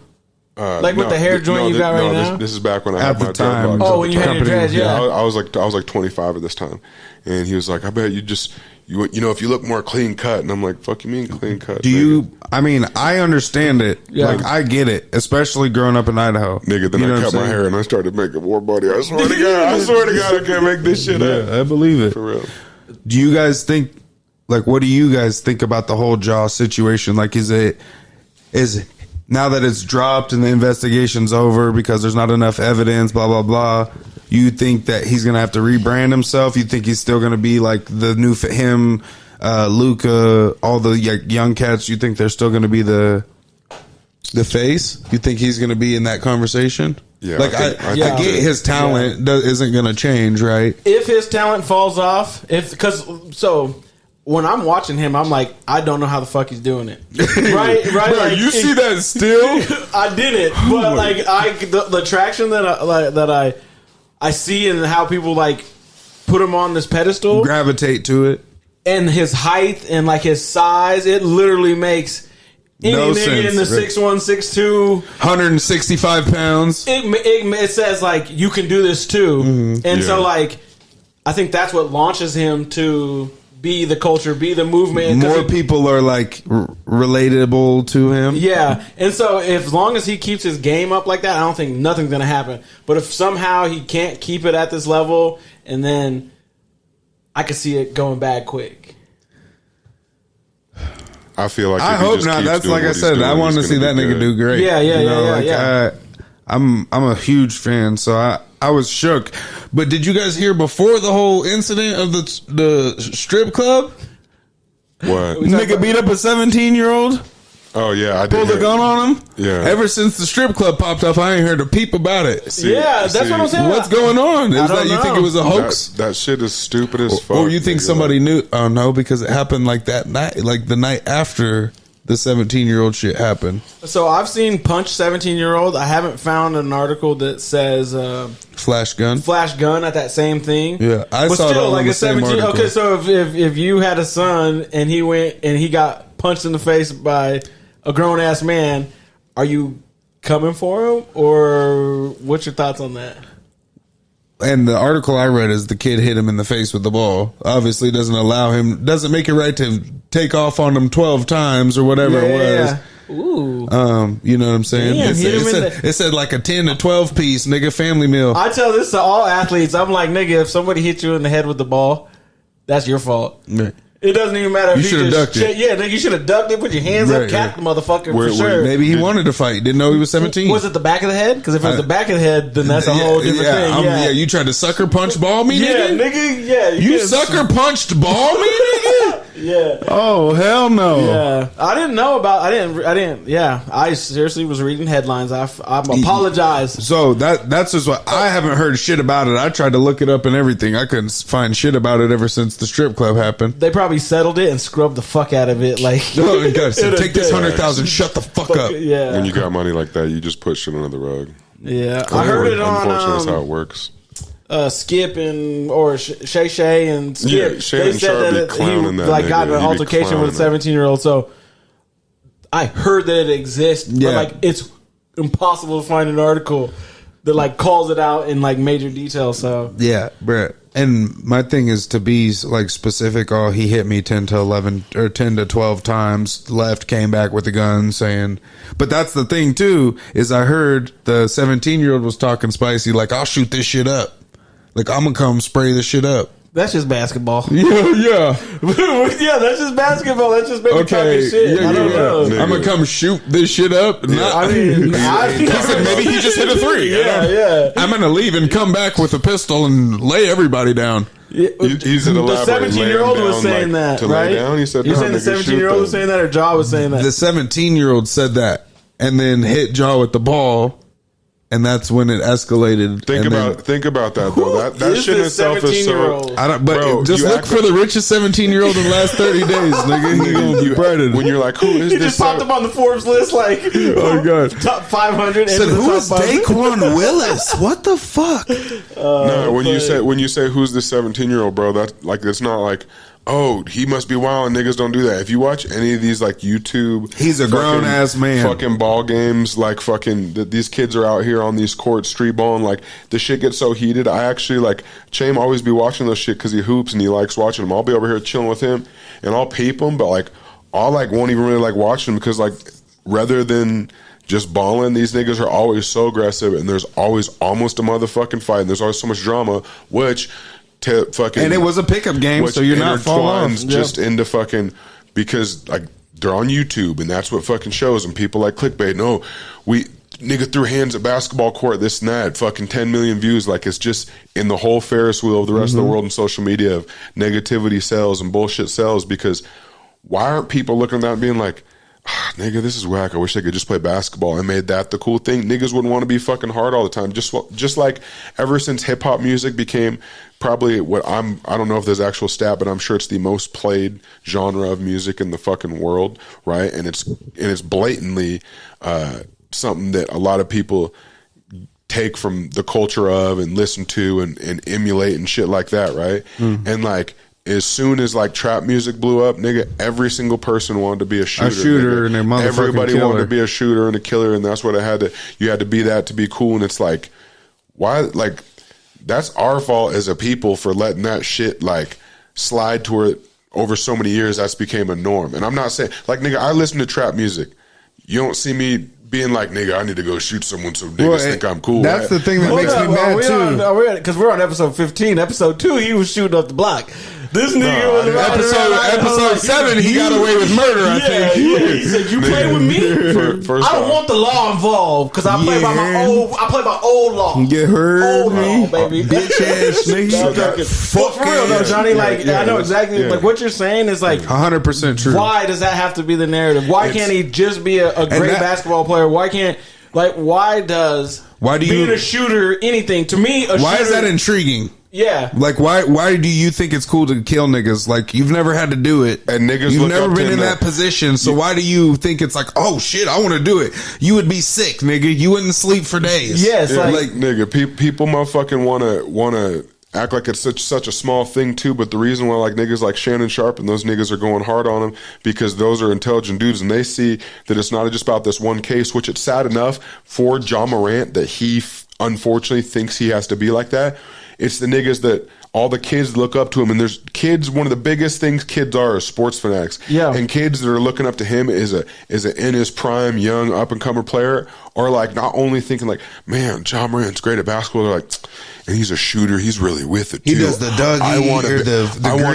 With the hair joint you got right now? This is back when I had my dreadlocks. Oh, when you had your dreads, yeah. I was like 25 at this time, and he was like, I bet you just. If you look more clean cut, and I'm like, fuck you mean clean cut? I understand it. Yeah. Like, I get it, especially growing up in Idaho. Nigga, then I cut my hair and I started making more body. I swear to God, I can't make this shit up. I believe it. For real. Do you guys think, what do you guys think about the whole Ja situation? Like, is now that it's dropped and the investigation's over because there's not enough evidence, blah, blah, blah, you think that he's going to have to rebrand himself? You think he's still going to be like the new him, Luka, all the young cats? You think they're still going to be the face? You think he's going to be in that conversation? Yeah. I get his talent isn't going to change, right? If his talent falls off, when I'm watching him, I'm like, I don't know how the fuck he's doing it. Right? Bro, like, you see that still? I didn't, but the traction that I see and how people like put him on this pedestal, gravitate to it, and his height and like his size, it literally makes any nigga in the 6'1", 6'2", 165 pounds. It says like you can do this too, and so like I think that's what launches him to be the culture, be the movement. More people are like relatable to him. Yeah. And so as long as he keeps his game up like that, I don't think nothing's going to happen. But if somehow he can't keep it at this level, and then I could see it going bad quick. I feel like I hope not. That's like I said, I want to see that nigga do great. Yeah. I'm a huge fan, so I was shook. But did you guys hear before the whole incident of the strip club? What? Nigga beat up a 17-year-old? Oh, yeah. I did. Pulled a gun on him? Yeah. Ever since the strip club popped up, I ain't heard a peep about it. That's what I'm saying. What's going on? Is that you think it was a hoax? That shit is stupid as fuck. Or you think somebody knew? Oh, no, because it happened like that night, like the night after the 17-year-old shit happened. So I've seen punch 17-year-old. I haven't found an article that says flash gun at that same thing. Yeah, I saw it all like a 17. Okay, so if you had a son and he went and he got punched in the face by a grown ass man, are you coming for him, or what's your thoughts on that? And the article I read is the kid hit him in the face with the ball. Obviously doesn't make it right to take off on him 12 times or whatever it was. Yeah. Ooh. You know what I'm saying? Damn, it said like a 10 to 12 piece, nigga, family meal. I tell this to all athletes. I'm like, nigga, if somebody hit you in the head with the ball, that's your fault. Right. It doesn't even matter if you should have ducked it. Yeah, nigga, you should have ducked it, put your hands up, capped the motherfucker for sure. Maybe he wanted to fight. Didn't know he was 17. Was it the back of the head? Because if it was the back of the head, then that's a whole different thing. Yeah, you tried to sucker punch ball me, nigga? Yeah, nigga, yeah. You sucker punched ball me, nigga? Yeah. Oh, hell no. Yeah. I didn't know about, I didn't, yeah. I seriously was reading headlines. I apologize. So that's just what, I haven't heard shit about it. I tried to look it up and everything. I couldn't find shit about it ever since the strip club happened. They probably settled it and scrubbed the fuck out of it. Like, oh, God, so take this 100,000, shut the fuck up. Yeah. When you got money like that, you just put shit under the rug. Yeah. I heard it on, unfortunately, that's how it works. Skip or Shay and Skip. Yeah, Shay and Sharp be clowning that like nigga. got in an altercation with a 17-year-old. So I heard that it exists, but like it's impossible to find an article that like calls it out in like major detail. So yeah, Brett. And my thing is to be like specific. Oh, he hit me 10 to 11 or 10 to 12 times. Left, came back with a gun, saying. But that's the thing too. Is I heard the 17-year-old was talking spicy. Like, I'll shoot this shit up. Like, I'm gonna come spray this shit up. that's just basketball. Yeah. Yeah, that's just basketball. That's just baby talking shit. Yeah, I don't know. I'm gonna come shoot this shit up. Yeah, I mean, he said maybe he just hit a three. Yeah. I'm gonna leave and come back with a pistol and lay everybody down. Yeah, the 17-year-old was saying that, right? He said, "You saying the 17-year-old was saying that, or Jaw was saying that?" The 17-year-old said that, and then hit Jaw with the ball, and that's when it escalated. Think about that though. That shit in itself is so. I don't. But bro, just look for the richest 17-year-old in the last 30 days, nigga. He gonna be brighter. When you're like, who is he this? Just popped up on the Forbes list, like, oh god, top 500. Said, who is Daquan Willis? What the fuck? No, when you say who's this 17-year-old, bro, that's like it's not like. Oh, he must be wild. Niggas don't do that. If you watch any of these like YouTube, he's a grown ass man. Fucking ball games, like fucking these kids are out here on these courts street balling. Like the shit gets so heated. I actually like Chame always be watching those shit because he hoops and he likes watching them. I'll be over here chilling with him and I'll peep him, but like I'll like won't even really like watching them because like rather than just balling, these niggas are always so aggressive and there's always almost a motherfucking fight and there's always so much drama, which. And it was a pickup game, so you're not falling off. Just into fucking because like they're on YouTube and that's what fucking shows and people like clickbait. No, we nigga threw hands at basketball court, this and that, fucking 10 million views. Like it's just in the whole Ferris wheel of the rest of the world and social media of negativity sells and bullshit sells. Because why aren't people looking at that and being like, nigga, this is whack. I wish they could just play basketball and made that the cool thing. Niggas wouldn't want to be fucking hard all the time. Just like ever since hip hop music became probably what I don't know if there's actual stat, but I'm sure it's the most played genre of music in the fucking world, right? And it's blatantly something that a lot of people take from the culture of and listen to and emulate and shit like that, right? And like as soon as like trap music blew up, nigga, every single person wanted to be a shooter. A shooter and a motherfucking everybody killer. wanted to be a shooter and a killer, and that's what you had to be that to be cool. And it's like, why? Like, that's our fault as a people for letting that shit like slide to where over so many years that's became a norm. And I'm not saying like, nigga, I listen to trap music. You don't see me being like, nigga, I need to go shoot someone so niggas think I'm cool. That's the thing that makes me mad too. Because we're on episode 15. Episode 2, he was shooting up the block. This nigga was episode 7. He got away with murder. I think. Yeah. He said, "You play with me. I don't want the law involved because I play by my old law. You heard old me, law, baby. Bitch ass nigga. But for real though, Johnny, like I know exactly like what you're saying is like 100% true. Why does that have to be the narrative? Why can't he just be a great basketball player? Why can't why do you being a shooter anything to me? Why is that intriguing? Yeah. Like, why do you think it's cool to kill niggas? Like, you've never had to do it. And niggas you've never been in that position. So why do you think it's like, oh shit, I want to do it? You would be sick, nigga. You wouldn't sleep for days. Yes. Yeah, like nigga, people motherfucking want to act like it's such a small thing too. But the reason why like niggas like Shannon Sharp and those niggas are going hard on him because those are intelligent dudes and they see that it's not just about this one case, which it's sad enough for John Morant that he unfortunately thinks he has to be like that. It's the niggas that all the kids look up to him, and there's kids. One of the biggest things kids are sports fanatics. Yeah, and kids that are looking up to him is a in his prime young up and comer player, or like not only thinking like, man, John Morant's great at basketball. They're like, and he's a shooter. He's really with it too. He does the Dougie. I want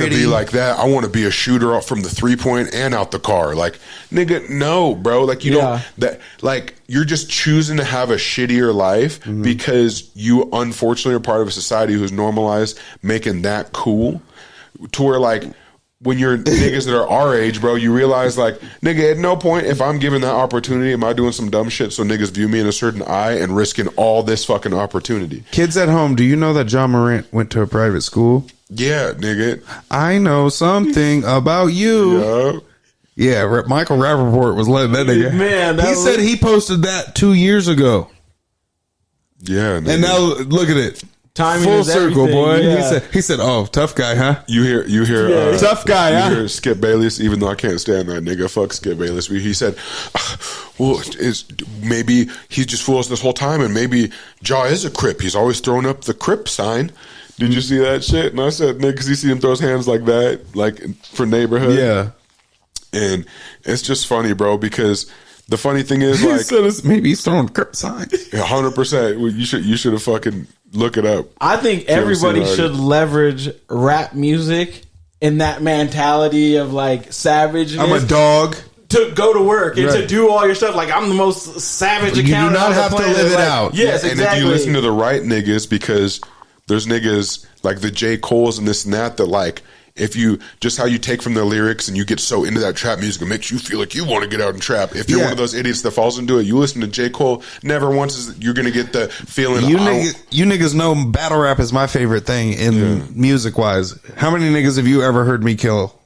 to be like that. I want to be a shooter from the 3-point and out the car. Like, nigga, no, bro. Like you don't that like. You're just choosing to have a shittier life because you unfortunately are part of a society who's normalized making that cool to where like when you're niggas that are our age, bro, you realize like, nigga, at no point if I'm given that opportunity, am I doing some dumb shit so niggas view me in a certain eye and risking all this fucking opportunity. Kids at home, do you know that John Morant went to a private school? Yeah, nigga. I know something about you. Yeah. Yeah, Michael Rappaport was letting that nigga. Man, he said he posted that 2 years ago. Yeah, nigga. And now look at it. Timing Full is circle, everything. boy. Yeah. He said, "Oh, tough guy, huh?" You hear, Tough guy, you huh? hear Skip Bayless, even though I can't stand that nigga. Fuck Skip Bayless. He said, well, maybe he just fooled us this whole time, and maybe Jaw is a Crip. He's always throwing up the Crip sign. Did you see that shit? And I said, nigga, because you see him throw his hands like that, like for neighborhood. Yeah. And it's just funny, bro, because the funny thing is, like, maybe he's throwing Crip signs. 100%. You should have fucking look it up. I think everybody should leverage rap music in that mentality of like savage. I'm a dog. To go to work and Right. to do all your stuff. Like, I'm the most savage You do accountant not on the have to planet. live it Like, out. Yes, And exactly. if you listen to the right niggas, because there's niggas like the J. Cole's and this and that, like, if you just how you take from the lyrics and you get so into that trap music, it makes you feel like you want to get out and trap. If you're one of those idiots that falls into it, you listen to J. Cole, never once is you're going to get the feeling. You niggas know battle rap is my favorite thing in music wise. How many niggas have you ever heard me kill?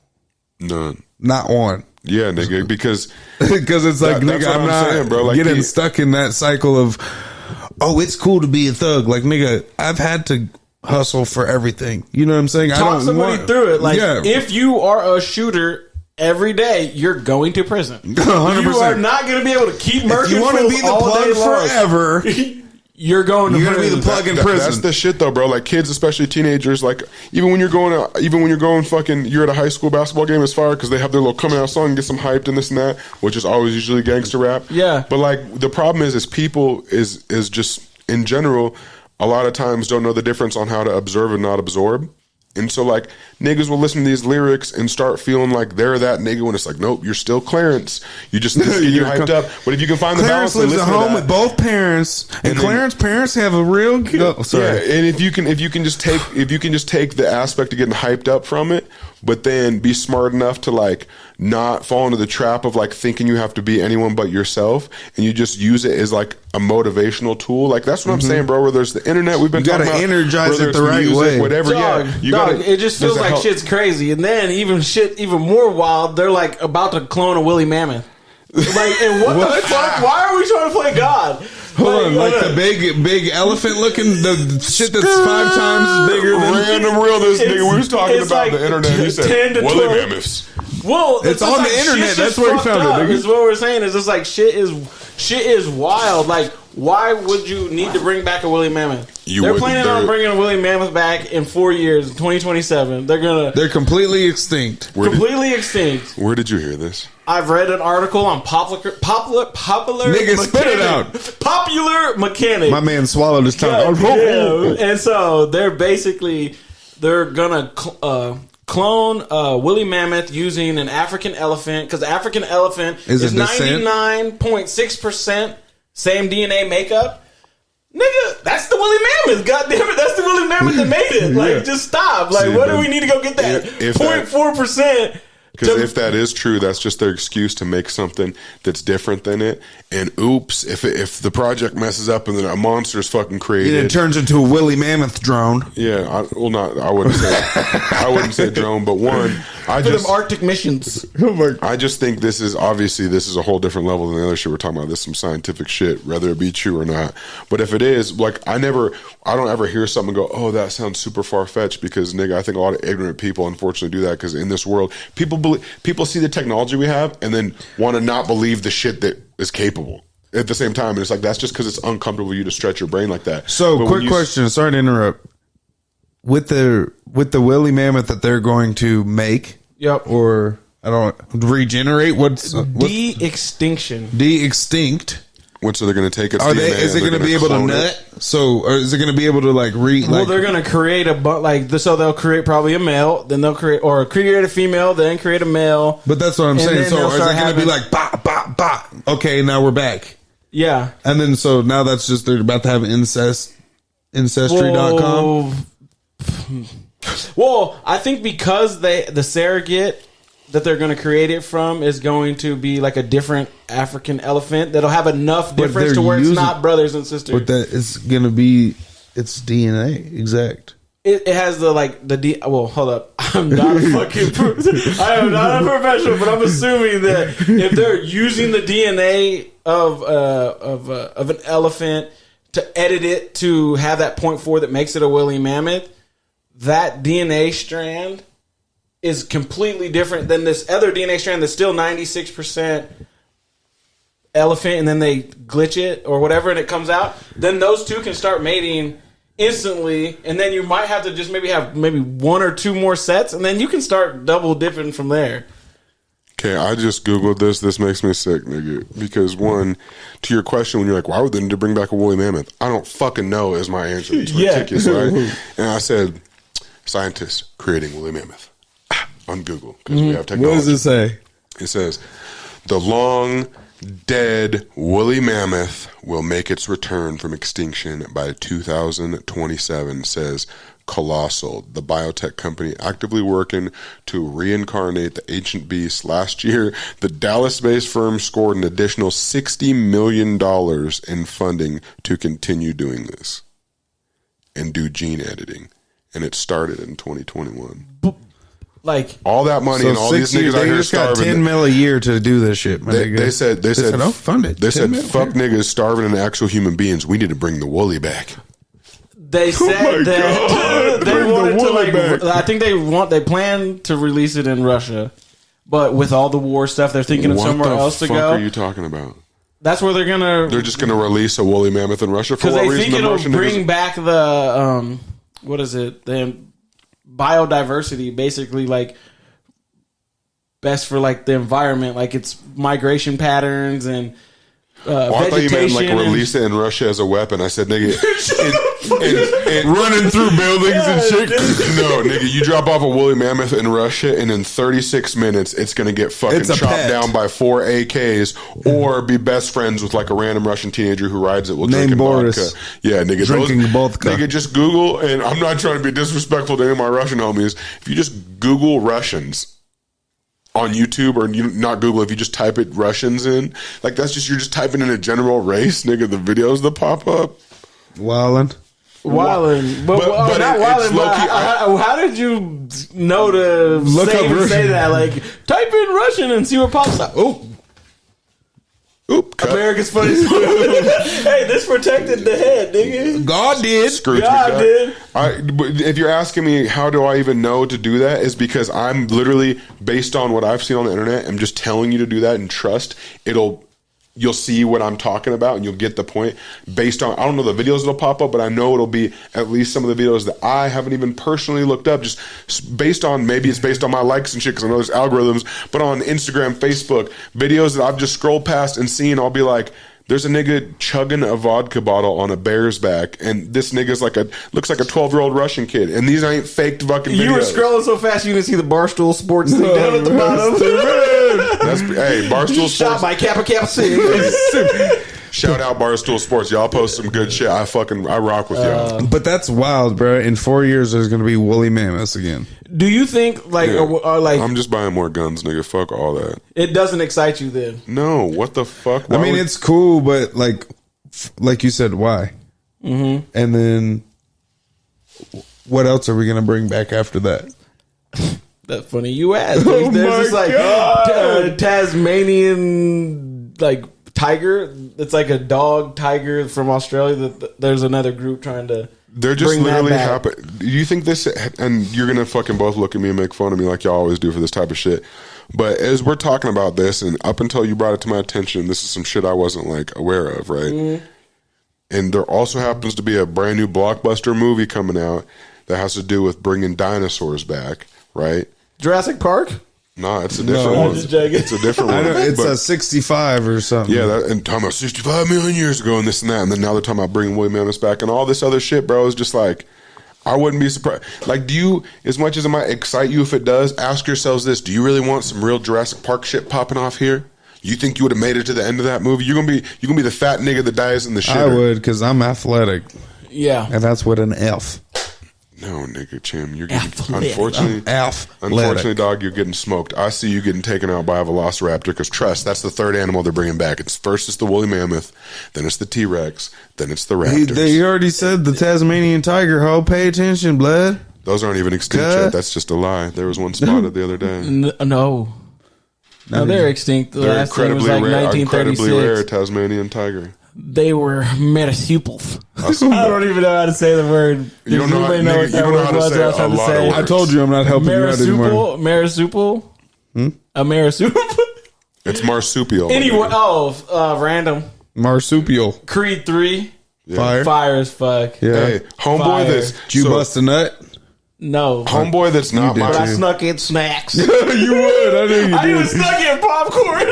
None. Not one. Yeah, nigga, because it's like, nigga, I'm not saying, bro. Like, getting stuck in that cycle of, oh, it's cool to be a thug. Like, nigga, I've had to hustle for everything. You know what I'm saying? Talk somebody through it. Like, if you are a shooter every day, you're going to prison. 100%. You are not going to be able to keep murking. If you want to be the plug forever, you're going to be the plug in prison. That's the shit, though, bro. Like, kids, especially teenagers, like, even when you're going fucking, you're at a high school basketball game, it's fire because they have their little coming out song and get some hyped and this and that, which is always usually gangster rap. Yeah. But like, the problem is people is just in general, a lot of times don't know the difference on how to observe and not absorb. And so, like, niggas will listen to these lyrics and start feeling like they're that nigga when it's like, nope, you're still Clarence. You just get you hyped up. But if you can find the balance, Clarence lives at home with both parents, and Clarence's parents have a real sorry. Yeah, and if you can just take the aspect of getting hyped up from it, but then be smart enough to like not fall into the trap of like thinking you have to be anyone but yourself, and you just use it as like a motivational tool. Like, that's what I'm saying, bro. Where there's the internet, we've been talking about, energize it the right music, way, whatever. It just feels like shit's crazy, and then even more wild. They're like about to clone a Willie Mammoth. Like, and what the fuck? Why are we trying to play God? Hold on, like the big elephant looking, the shit that's 5 times as bigger than Random Realness, nigga. We was talking about like the internet. He said, Willie Mammoths. Well, it's on the internet. That's where he found it, nigga. Is what we're saying. Is just like shit is wild. Like, why would you need to bring back a Willie Mammoth? They're planning on bringing a Willie Mammoth back in 4 years, 2027. They're completely extinct. Completely extinct. Where did you hear this? I've read an article on popular. Nigga, spit it out. Popular Mechanic. My man swallowed his tongue. Yeah. And so they're gonna clone Willie Mammoth using an African elephant, because the African elephant is 99.6% same DNA makeup. Nigga, that's the Willie Mammoth. God damn it, that's the Willie Mammoth that made it. Like, just stop. Like, what do we need to go get that? 0.4%. Because if that is true, that's just their excuse to make something that's different than it. And oops, if the project messes up and then a monster is fucking created, it turns into a Willie Mammoth drone. Yeah, I wouldn't say drone, but them Arctic missions. I just think this is a whole different level than the other shit we're talking about. This is some scientific shit, whether it be true or not. But if it is, like, I don't ever hear something and go, oh, that sounds super far fetched, because nigga, I think a lot of ignorant people unfortunately do that, because in this world, people see the technology we have and then want to not believe the shit that is capable at the same time. And it's like, that's just because it's uncomfortable for you to stretch your brain like that. So, quick question. Sorry to interrupt. With the Willie Mammoth that they're going to make, or regenerate. What's de-extinction? De-extinct. So they're going to take its DNA. Is it going to be able to nut? Or is it going to be able to they're going to create so they'll create probably a male, then they'll create a female, then create a male. But that's what I'm saying. So is it going to be like bah bah bah? Okay, now we're back. Yeah, and then so now that's just they're about to have ancestry.com. Well, I think because the surrogate that they're going to create it from is going to be like a different African elephant that'll have enough difference to where it's not brothers and sisters. But that is going to be its DNA exact. It has well, hold up. I'm not a I am not a professional, but I'm assuming that if they're using the DNA of an elephant to edit it to have that 0.4 that makes it a woolly mammoth, that DNA strand is completely different than this other DNA strand that's still 96% elephant, and then they glitch it or whatever and it comes out. Then those two can start mating instantly, and then you might have to just have one or two more sets, and then you can start double dipping from there. Okay, I just Googled this. This makes me sick, nigga. Because one, to your question, when you're like, why would they need to bring back a woolly mammoth? I don't fucking know is my answer. It's ridiculous, right? And I said, scientists creating woolly mammoth on Google because we have technology. What does it say? It says, the long dead woolly mammoth will make its return from extinction by 2027, says Colossal, the biotech company actively working to reincarnate the ancient beast. Last year, the Dallas-based firm scored an additional $60 million in funding to continue doing this and do gene editing. And it started in 2021. Like all that money and all these niggas out here starving. Got $10 million a year to do this shit. They said, "Oh, fund it." They said, "Fuck niggas starving and actual human beings. We need to bring the woolly back." They said that they wanted to back. I think they plan to release it in Russia, but with all the war stuff, they're thinking of somewhere else to go. What the fuck are you talking about? That's where they're gonna. They're just gonna release a woolly mammoth in Russia for what reason? Because they think it'll bring back the what is it? The biodiversity, basically, like best for like the environment, like its migration patterns and I thought you meant like release it in Russia as a weapon. I said, nigga, running through buildings and shit. No, nigga, you drop off a woolly mammoth in Russia, and in 36 minutes, it's gonna get fucking chopped down by 4 AKs, or be best friends with like a random Russian teenager who rides it while drinking vodka. Yeah, nigga, drinking vodka. Nigga, just Google, and I'm not trying to be disrespectful to any of my Russian homies. If you just Google Russians on YouTube, or you not Google, if you just type it Russians in, like that's just, you're just typing in a general race, nigga, the videos that pop up. Wildin'. But not wildin', but how did you know to say that? Like, type in Russian and see what pops up. Oop, cut. America's Funniest Movie. Hey, this protected the head, nigga. God did. God did. If you're asking me how do I even know to do that, is because I'm literally, based on what I've seen on the internet, I'm just telling you to do that and trust you'll see what I'm talking about and you'll get the point based on, I don't know the videos that'll pop up, but I know it'll be at least some of the videos that I haven't even personally looked up, just based on, maybe it's based on my likes and shit, because I know there's algorithms, but on Instagram, Facebook, videos that I've just scrolled past and seen, I'll be like, there's a nigga chugging a vodka bottle on a bear's back, and this nigga's looks like a 12-year-old Russian kid, and these ain't faked fucking videos. You were scrolling so fast you didn't see the Barstool Sports thing down at the bottom. Hey, Barstool Sports. Shot by Kappa Kappa Sig. Shout out Barstool Sports. Y'all post some good shit. I rock with y'all. But that's wild, bro. In 4 years, there's going to be woolly mammoths again. Do you think, like, like, I'm just buying more guns, nigga. Fuck all that. It doesn't excite you then? No. What the fuck? I mean, it's cool, but like you said, why? Mm-hmm. And then what else are we going to bring back after that? That's funny you asked. There's this like Tasmanian like tiger. It's like a dog tiger from Australia. That there's another group trying to. They're just literally happen. Do you think this? And you're gonna fucking both look at me and make fun of me like y'all always do for this type of shit. But as we're talking about this, and up until you brought it to my attention, this is some shit I wasn't like aware of, right? Mm. And there also happens to be a brand new blockbuster movie coming out that has to do with bringing dinosaurs back, right? Jurassic Park? No, it's a different one. It's a different one. It's a 65 or something. Yeah, and talking about 65 million years ago and this and that, and then now they're talking about bringing woolly mammoths back and all this other shit, bro. Is just like, I wouldn't be surprised. Like, do you, as much as it might excite you if it does, ask yourselves this: do you really want some real Jurassic Park shit popping off here? You think you would have made it to the end of that movie? You're gonna be the fat nigga that dies in the shitter. I would, because I'm athletic. Yeah, and that's with an F. No, nigga, Chim, you're getting unfortunately, dog, you're getting smoked. I see you getting taken out by a velociraptor, because trust, that's the third animal they're bringing back. It's the woolly mammoth, then it's the T-Rex, then it's the raptors. He already said the Tasmanian tiger. Ho, pay attention, blood. Those aren't even extinct yet. That's just a lie. There was one spotted the other day. No, they're extinct. The last thing was like 1936. Incredibly rare Tasmanian tiger. They were marsupials. I don't even know how to say the word. You don't know how, nigga, you don't know how to say a lot of words. I told you I'm not helping you out anymore. Marsupial? A marsupial? It's marsupial. Anyway, random. Marsupial. Creed 3. Yeah. Fire as fuck. Yeah. Hey, homeboy that's... Did you bust a nut? No. Homeboy that's not my... But I snuck in snacks. You would. I know you did. I even snuck in popcorn.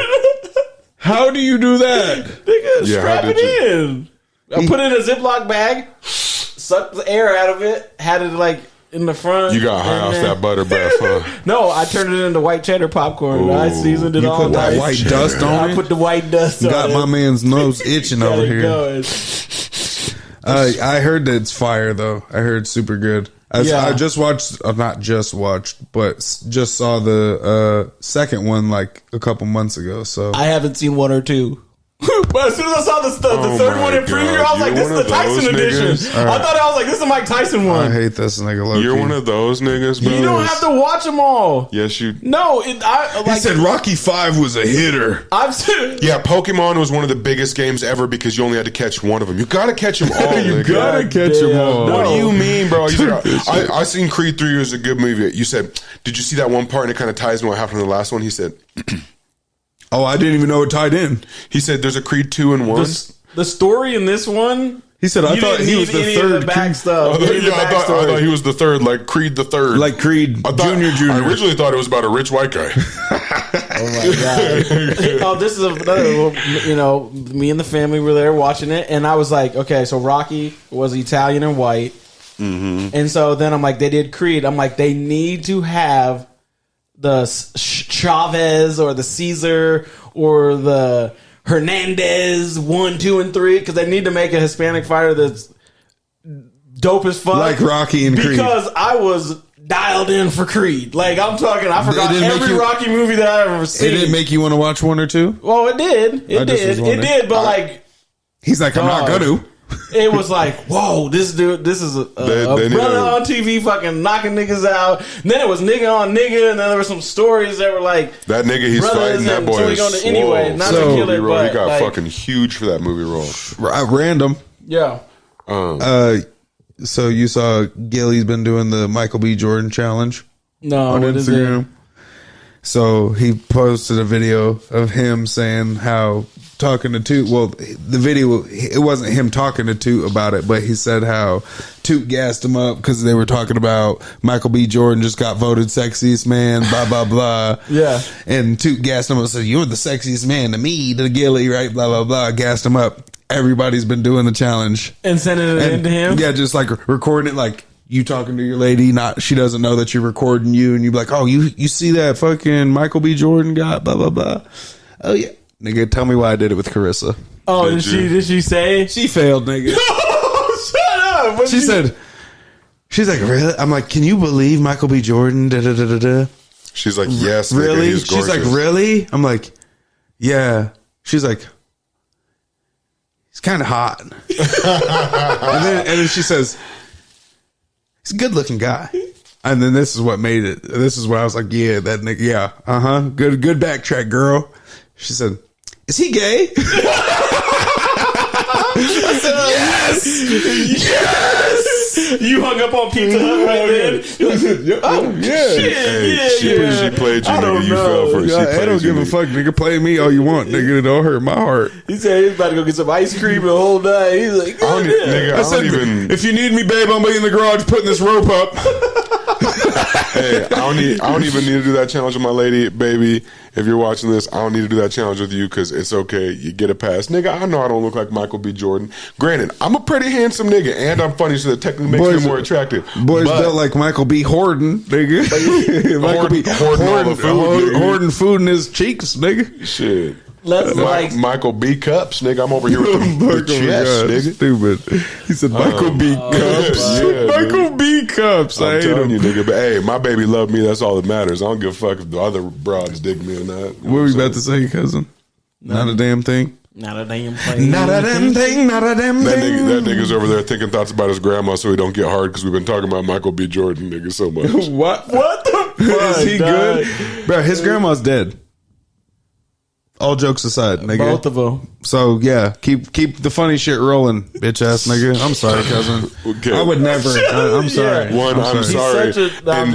How do you do that? Nigga, strap it in. I put it in a Ziploc bag, sucked the air out of it, had it like in the front. You got high off that butter breath, huh? No, I turned it into white cheddar popcorn. I seasoned it You all put that nice. white dust on it? I put the white dust on Got it. my man's nose itching over here. Going. I heard that it's fire, though. I heard it's super good. I just watched, not just watched, but just saw the second one like a couple months ago. So I haven't seen 1 or 2. But as soon as I saw the third one in preview, I was like, this is the Tyson edition. I thought I was like, this is the Mike Tyson one. I hate this nigga. Low-key. You're one of those niggas, bro. You don't have to watch them all. Yes, you... No. He said Rocky 5 was a hitter. I've seen... Yeah, Pokemon was one of the biggest games ever because you only had to catch one of them. You gotta catch them all, You nigga. gotta catch them all. What do you mean, bro? I seen Creed 3 was a good movie. You said, did you see that one part and it kind of ties in what happened in the last one? He said... Oh, I didn't even know it tied in. He said there's a Creed 2 and 1. The story in this one... He said, I thought he was the third. The back stuff. I thought he was the third, like Creed the third. Like Creed Junior. I originally thought it was about a rich white guy. Oh my God. This is another, me and the family were there watching it. And I was like, okay, so Rocky was Italian and white. Mm-hmm. And so then I'm like, they did Creed. I'm like, they need to have the Chavez or the Caesar or the Hernandez 1, 2, and 3 because they need to make a Hispanic fighter that's dope as fuck, like Rocky and Creed. Because I was dialed in for Creed. Like I'm talking, I forgot every Rocky movie that I've ever seen. It didn't make you want to watch 1 or 2? Well, it did. It did. But like, he's like, I'm not gonna. It was like, whoa, this is a brother on TV fucking knocking niggas out. And then it was nigga on nigga, and then there were some stories that were like that nigga he's fighting. That boy is swole. Anyway, not to kill it, but he got fucking huge for that movie role. Random. Yeah. So you saw Gilly's been doing the Michael B. Jordan challenge on Instagram. So he posted a video of him saying how talking to Toot. Well, the video, it wasn't him talking to Toot about it, but he said how Toot gassed him up because they were talking about Michael B. Jordan just got voted sexiest man, blah, blah, blah. Yeah. And Toot gassed him up and said, you're the sexiest man to me, to Gilly, right? Blah, blah, blah. Gassed him up. Everybody's been doing the challenge. And sending it in to him? Yeah, just like recording it like you talking to your lady, she doesn't know that you're recording you, and you be like, oh, you see that fucking Michael B. Jordan guy, blah, blah, blah. Oh, yeah. Nigga, tell me why I did it with Carissa. Oh, did she say? She failed, nigga. Shut up. She said, she's like, really? I'm like, can you believe Michael B. Jordan? Da, da, da, da, da. She's like, yes, really? Nigga, he's gorgeous. She's like, really? I'm like, yeah. She's like, he's kind of hot. and then she says, he's a good looking guy. And then this is what made it. This is where I was like, yeah, that nigga, yeah. Uh-huh. Good backtrack, girl. She said, is he gay? I said, yes. You hung up on Pizza Hut right then. Oh, yeah. She played you, nigga. You fell for it. I don't give a fuck, nigga. Play me all you want, nigga. It don't hurt my heart. He said he's about to go get some ice cream the whole night. He's like, I said, if you need me, babe, I'm be in the garage putting this rope up. Hey, I don't even need to do that challenge with my lady, baby. If you're watching this, I don't need to do that challenge with you because it's okay. You get a pass. Nigga, I know I don't look like Michael B. Jordan. Granted, I'm a pretty handsome nigga, and I'm funny, so that technically makes me more attractive. Boys built like Michael B. Horton, nigga. Michael B. Horton food in his cheeks, nigga. Shit. Michael B. Cups, nigga. I'm over here with the chest, nigga. Stupid. He said Michael B. Cups. Yeah, Michael B. Cups. I'm telling you, nigga. But hey, my baby loved me. That's all that matters. I don't give a fuck if the other broads dig me or not. What were we about to say, cousin? Not a damn thing. Not a damn thing. Not a damn thing. Not a damn thing. That nigga's over there thinking thoughts about his grandma so he don't get hard because we've been talking about Michael B. Jordan, nigga, so much. What the fuck? Is he good? Bro, his grandma's dead. All jokes aside, nigga. Both of them. So yeah, keep the funny shit rolling, bitch ass nigga. I'm sorry, cousin. Okay. I would never. I'm sorry. Yeah. One, I'm sorry. And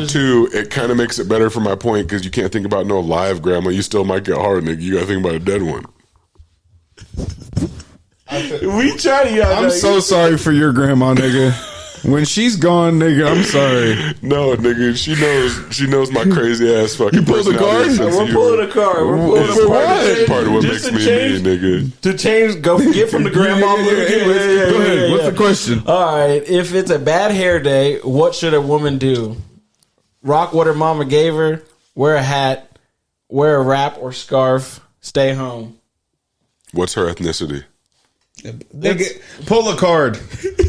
just- two, it kind of makes it better for my point because you can't think about no live grandma. You still might get hard, nigga. You got to think about a dead one. We try to. I'm so sorry for your grandma, nigga. When she's gone, nigga, I'm sorry. No, nigga, she knows my crazy ass fucking pulled the personality. card? sense of We're pulling a card. We're pulling It's a card. part of what Just makes to me change- mean, nigga. To change, go get from the grandma mood. Go ahead. What's the question? All right. If it's a bad hair day, what should a woman do? Rock what her mama gave her, wear a hat, wear a wrap or scarf, stay home. What's her ethnicity? Nigga, pull a card.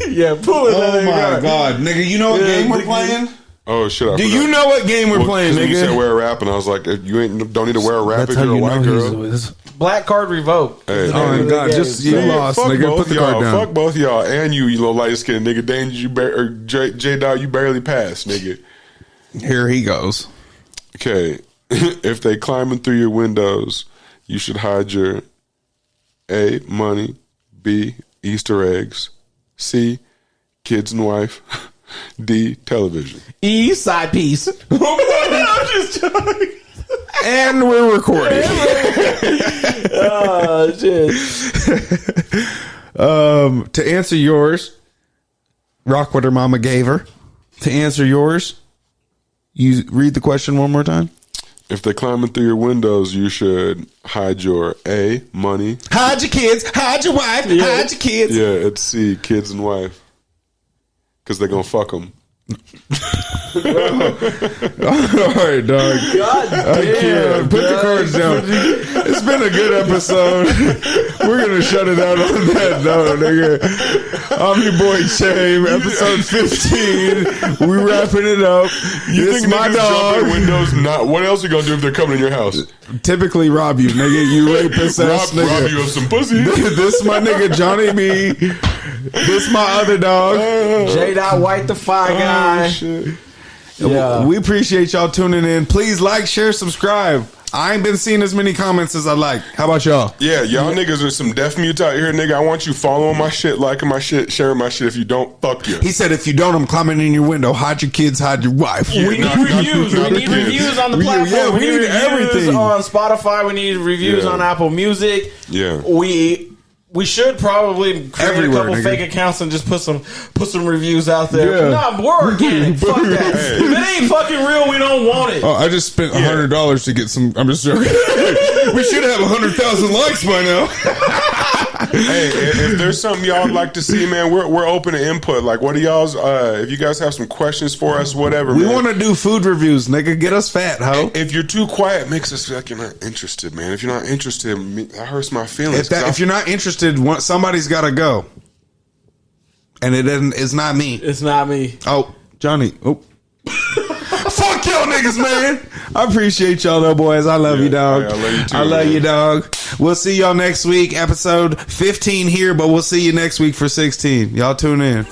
Yeah, pull it. Oh my god, nigga! You know what game we're playing? Oh shit! I Do forgot. you know what game we're playing, 'cause You said nigga? wear a wrap, and I was like, you don't need to wear a wrap if you're a white girl. Black card revoked. Hey, Oh my god, just you lost, fuck nigga. both Put the y'all. card down. Fuck both y'all, and you little light skinned nigga. Danger, J Dog, you barely passed, nigga. Here he goes. Okay, if they climbing through your windows, you should hide your A, money, B, Easter eggs, C, kids and wife, D, television. E, side piece. I'm just joking. And we're recording. Oh, shit. To answer yours, rock what her mama gave her. To answer yours, you read the question one more time. If they climbing through your windows, you should hide your A, money. Hide your kids, hide your wife, hide your kids. Yeah, it's C, kids and wife. Because they're going to fuck them. All right, dog. God damn. Put the cards down. It's been a good episode. We're gonna shut it out on that note, nigga. I'm your boy Chame. Episode 15. We wrapping it up. You This think my niggas jump in dog. windows? Not. What else you going to do if they're coming in your house? Typically rob you, nigga. You rapist ass Rob nigga. you of some pussy? This my nigga Johnny B. This my other dog. J. White the Fi guy. Oh, shit. Yeah. We appreciate y'all tuning in. Please like, share, subscribe. I ain't been seeing as many comments as I like. How about y'all? Yeah, y'all niggas are some deaf mutes out here, nigga. I want you following my shit, liking my shit, sharing my shit. If you don't, fuck you. He said, if you don't, I'm climbing in your window. Hide your kids, hide your wife. Yeah. We need Not reviews. the We need kids. reviews on the We- platform. yeah, we need reviews everything. on Spotify. We need reviews Yeah. on Apple Music. Yeah. We should probably create Everywhere, a couple nigga. fake accounts and just put some reviews out there. Yeah. No, we're organic. Fuck that. Hey. If it ain't fucking real, we don't want it. Oh, I just spent $100 to get some. I'm just joking. We should have 100,000 likes by now. Hey, if there's something y'all would like to see, man, we're open to input. Like, what are y'all's? If you guys have some questions for us, whatever. We man. want to do food reviews, nigga. Get us fat, ho. If you're too quiet, it makes us feel like you're not interested, man. If you're not interested, that hurts my feelings. If you're not interested, somebody's got to go. And it's not me. It's not me. Oh, Johnny. Oh. Fuck y'all niggas, man. I appreciate y'all though, boys. I love you, dog. Hey, I love you too, I love man. you, dog. We'll see y'all next week. Episode 15 here, but we'll see you next week for 16. Y'all tune in.